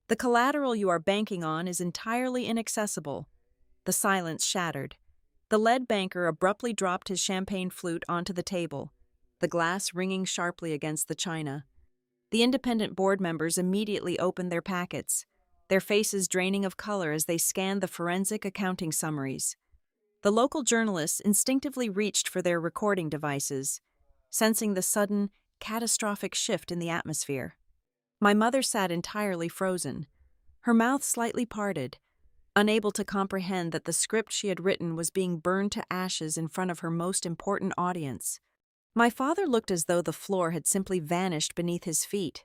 The collateral you are banking on is entirely inaccessible." The silence shattered. The lead banker abruptly dropped his champagne flute onto the table, the glass ringing sharply against the china. The independent board members immediately opened their packets, their faces draining of color as they scanned the forensic accounting summaries. The local journalists instinctively reached for their recording devices, sensing the sudden, catastrophic shift in the atmosphere. My mother sat entirely frozen, her mouth slightly parted, unable to comprehend that the script she had written was being burned to ashes in front of her most important audience. My father looked as though the floor had simply vanished beneath his feet.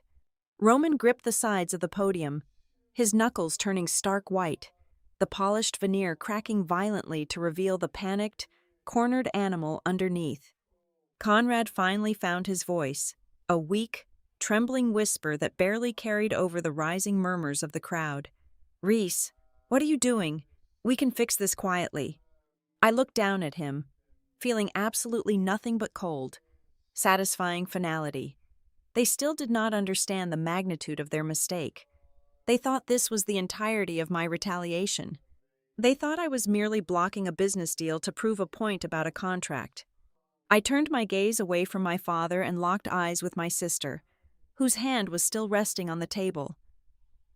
Roman gripped the sides of the podium, his knuckles turning stark white, the polished veneer cracking violently to reveal the panicked, cornered animal underneath. Conrad finally found his voice, a weak, trembling whisper that barely carried over the rising murmurs of the crowd. "Reese, what are you doing? We can fix this quietly." I looked down at him, feeling absolutely nothing but cold, satisfying finality. They still did not understand the magnitude of their mistake. They thought this was the entirety of my retaliation. They thought I was merely blocking a business deal to prove a point about a contract. I turned my gaze away from my father and locked eyes with my sister, whose hand was still resting on the table,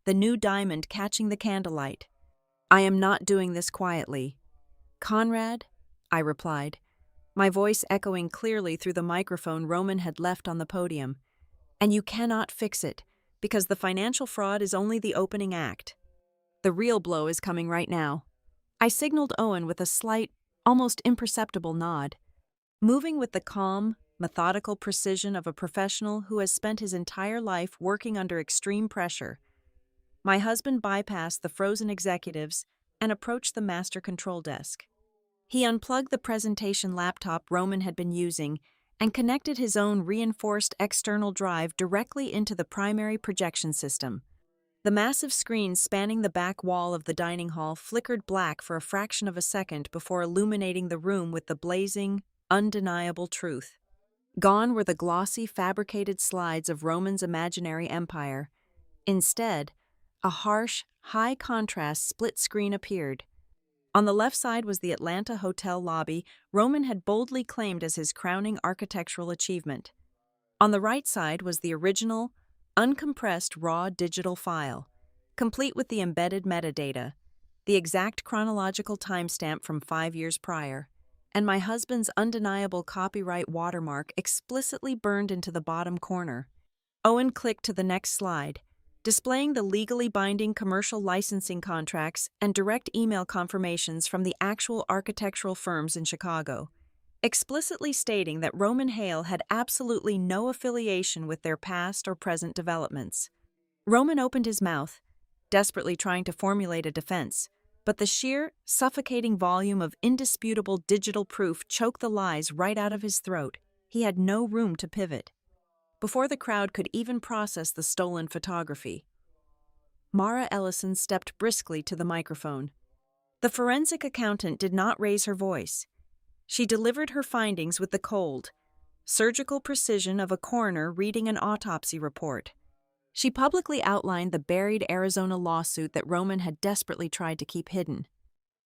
the new diamond catching the candlelight. "I am not doing this quietly." "Conrad," I replied, my voice echoing clearly through the microphone Roman had left on the podium. "And you cannot fix it, because the financial fraud is only the opening act. The real blow is coming right now." I signaled Owen with a slight, almost imperceptible nod. Moving with the calm, methodical precision of a professional who has spent his entire life working under extreme pressure, my husband bypassed the frozen executives and approached the master control desk. He unplugged the presentation laptop Roman had been using and connected his own reinforced external drive directly into the primary projection system. The massive screen spanning the back wall of the dining hall flickered black for a fraction of a second before illuminating the room with the blazing, undeniable truth. Gone were the glossy, fabricated slides of Roman's imaginary empire. Instead, a harsh, high-contrast split screen appeared. On the left side was the Atlanta hotel lobby Roman had boldly claimed as his crowning architectural achievement. On the right side was the original, uncompressed raw digital file, complete with the embedded metadata, the exact chronological timestamp from 5 years prior, and my husband's undeniable copyright watermark explicitly burned into the bottom corner. Owen clicked to the next slide, displaying the legally binding commercial licensing contracts and direct email confirmations from the actual architectural firms in Chicago, explicitly stating that Roman Hale had absolutely no affiliation with their past or present developments. Roman opened his mouth, desperately trying to formulate a defense, but the sheer, suffocating volume of indisputable digital proof choked the lies right out of his throat. He had no room to pivot. Before the crowd could even process the stolen photography, Mara Ellison stepped briskly to the microphone. The forensic accountant did not raise her voice. She delivered her findings with the cold, surgical precision of a coroner reading an autopsy report. She publicly outlined the buried Arizona lawsuit that Roman had desperately tried to keep hidden.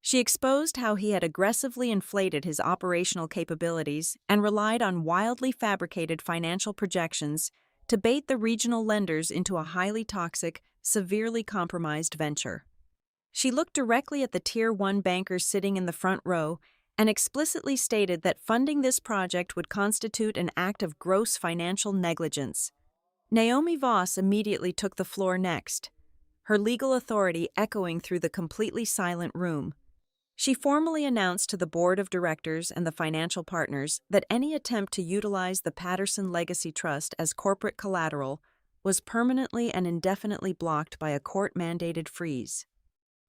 She exposed how he had aggressively inflated his operational capabilities and relied on wildly fabricated financial projections to bait the regional lenders into a highly toxic, severely compromised venture. She looked directly at the Tier 1 bankers sitting in the front row and explicitly stated that funding this project would constitute an act of gross financial negligence. Naomi Voss immediately took the floor next, her legal authority echoing through the completely silent room. She formally announced to the board of directors and the financial partners that any attempt to utilize the Patterson Legacy Trust as corporate collateral was permanently and indefinitely blocked by a court-mandated freeze.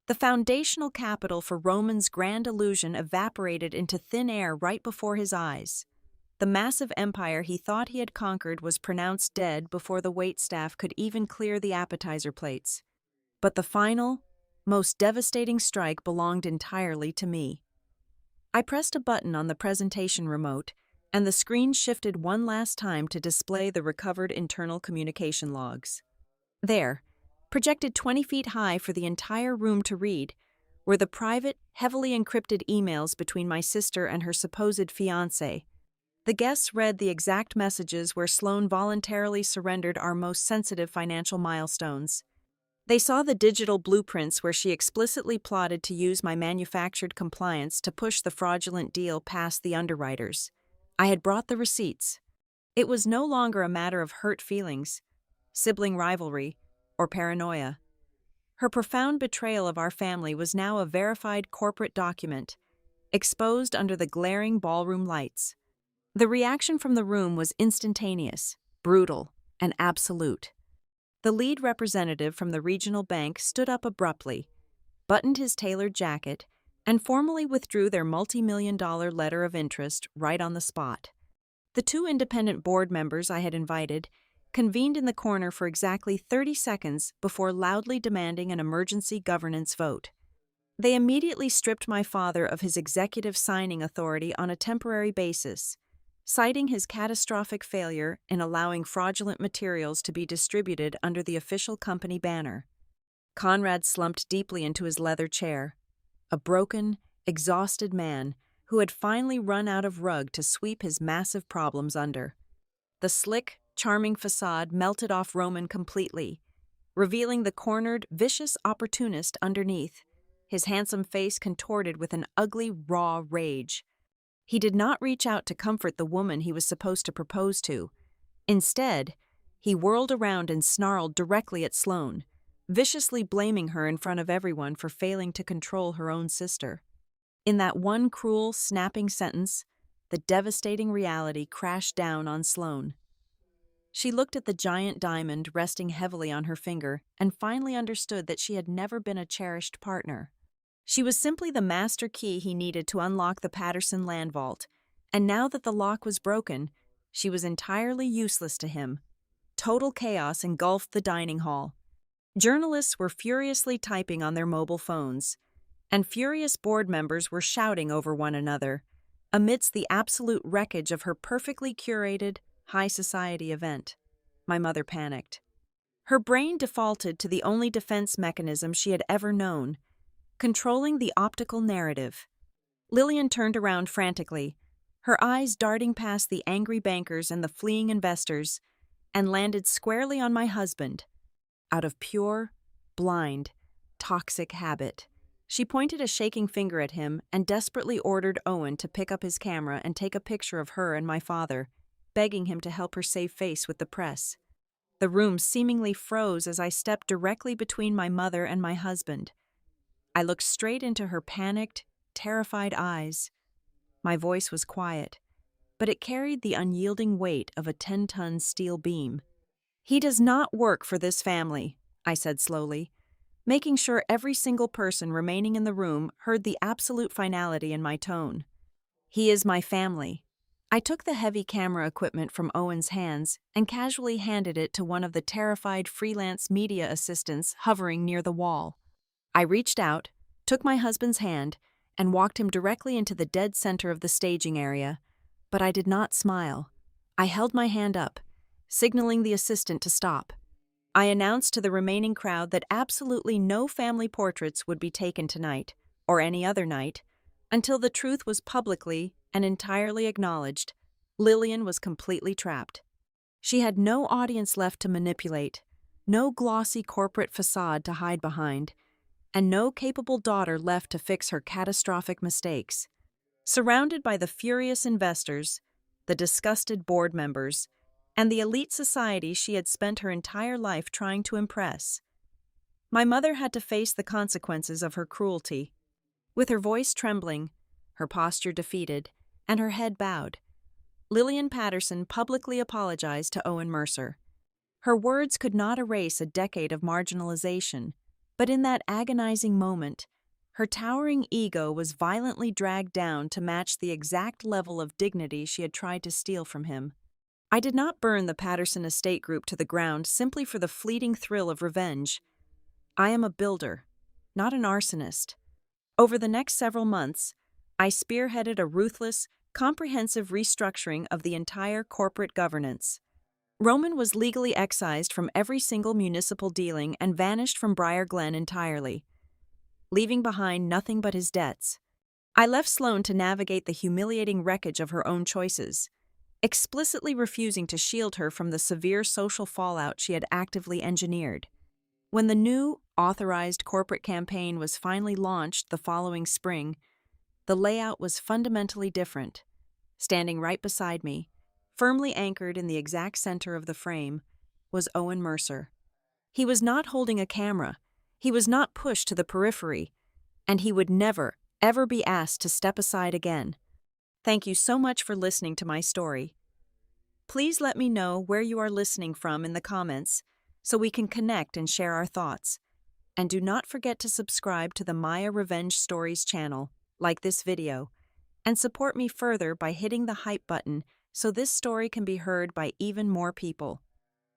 The foundational capital for Roman's grand illusion evaporated into thin air right before his eyes. The massive empire he thought he had conquered was pronounced dead before the waitstaff could even clear the appetizer plates. But the final, most devastating strike belonged entirely to me. I pressed a button on the presentation remote, and the screen shifted one last time to display the recovered internal communication logs. There, projected 20 feet high for the entire room to read, were the private, heavily encrypted emails between my sister and her supposed fiancé. The guests read the exact messages where Sloan voluntarily surrendered our most sensitive financial milestones. They saw the digital blueprints where she explicitly plotted to use my manufactured compliance to push the fraudulent deal past the underwriters. I had brought the receipts. It was no longer a matter of hurt feelings, sibling rivalry, or paranoia. Her profound betrayal of our family was now a verified corporate document, exposed under the glaring ballroom lights. The reaction from the room was instantaneous, brutal, and absolute. The lead representative from the regional bank stood up abruptly, buttoned his tailored jacket, and formally withdrew their multi-million-dollar letter of interest right on the spot. The two independent board members I had invited convened in the corner for exactly 30 seconds before loudly demanding an emergency governance vote. They immediately stripped my father of his executive signing authority on a temporary basis, citing his catastrophic failure in allowing fraudulent materials to be distributed under the official company banner. Conrad slumped deeply into his leather chair, a broken, exhausted man who had finally run out of rug to sweep his massive problems under. The slick, charming facade melted off Roman completely, revealing the cornered, vicious opportunist underneath, his handsome face contorted with an ugly, raw rage. He did not reach out to comfort the woman he was supposed to propose to. Instead, he whirled around and snarled directly at Sloane, viciously blaming her in front of everyone for failing to control her own sister. In that one cruel, snapping sentence, the devastating reality crashed down on Sloane. She looked at the giant diamond resting heavily on her finger and finally understood that she had never been a cherished partner. She was simply the master key he needed to unlock the Patterson land vault, and now that the lock was broken, she was entirely useless to him. Total chaos engulfed the dining hall. Journalists were furiously typing on their mobile phones, and furious board members were shouting over one another, amidst the absolute wreckage of her perfectly curated, high society event. My mother panicked. Her brain defaulted to the only defense mechanism she had ever known, controlling the optical narrative. Lillian turned around frantically, her eyes darting past the angry bankers and the fleeing investors, and landed squarely on my husband. Out of pure, blind, toxic habit, she pointed a shaking finger at him and desperately ordered Owen to pick up his camera and take a picture of her and my father, begging him to help her save face with the press. The room seemingly froze as I stepped directly between my mother and my husband. I looked straight into her panicked, terrified eyes. My voice was quiet, but it carried the unyielding weight of a 10-ton steel beam. "He does not work for this family," I said slowly, making sure every single person remaining in the room heard the absolute finality in my tone. "He is my family." I took the heavy camera equipment from Owen's hands and casually handed it to one of the terrified freelance media assistants hovering near the wall. I reached out, took my husband's hand, and walked him directly into the dead center of the staging area, but I did not smile. I held my hand up, signaling the assistant to stop. I announced to the remaining crowd that absolutely no family portraits would be taken tonight, or any other night, until the truth was publicly and entirely acknowledged. Lillian was completely trapped. She had no audience left to manipulate, no glossy corporate facade to hide behind, and no capable daughter left to fix her catastrophic mistakes. Surrounded by the furious investors, the disgusted board members, and the elite society she had spent her entire life trying to impress, my mother had to face the consequences of her cruelty. With her voice trembling, her posture defeated, and her head bowed, Lillian Patterson publicly apologized to Owen Mercer. Her words could not erase a decade of marginalization, but in that agonizing moment, her towering ego was violently dragged down to match the exact level of dignity she had tried to steal from him. I did not burn the Patterson estate group to the ground simply for the fleeting thrill of revenge. I am a builder, not an arsonist. Over the next several months, I spearheaded a ruthless, comprehensive restructuring of the entire corporate governance. Roman was legally excised from every single municipal dealing and vanished from Briar Glen entirely, leaving behind nothing but his debts. I left Sloane to navigate the humiliating wreckage of her own choices, explicitly refusing to shield her from the severe social fallout she had actively engineered. When the new, authorized corporate campaign was finally launched the following spring, the layout was fundamentally different. Standing right beside me, firmly anchored in the exact center of the frame, was Owen Mercer. He was not holding a camera, he was not pushed to the periphery, and he would never, ever be asked to step aside again. Thank you so much for listening to my story. Please let me know where you are listening from in the comments, so we can connect and share our thoughts. And do not forget to subscribe to the Maya Revenge Stories channel, like this video, and support me further by hitting the hype button so this story can be heard by even more people.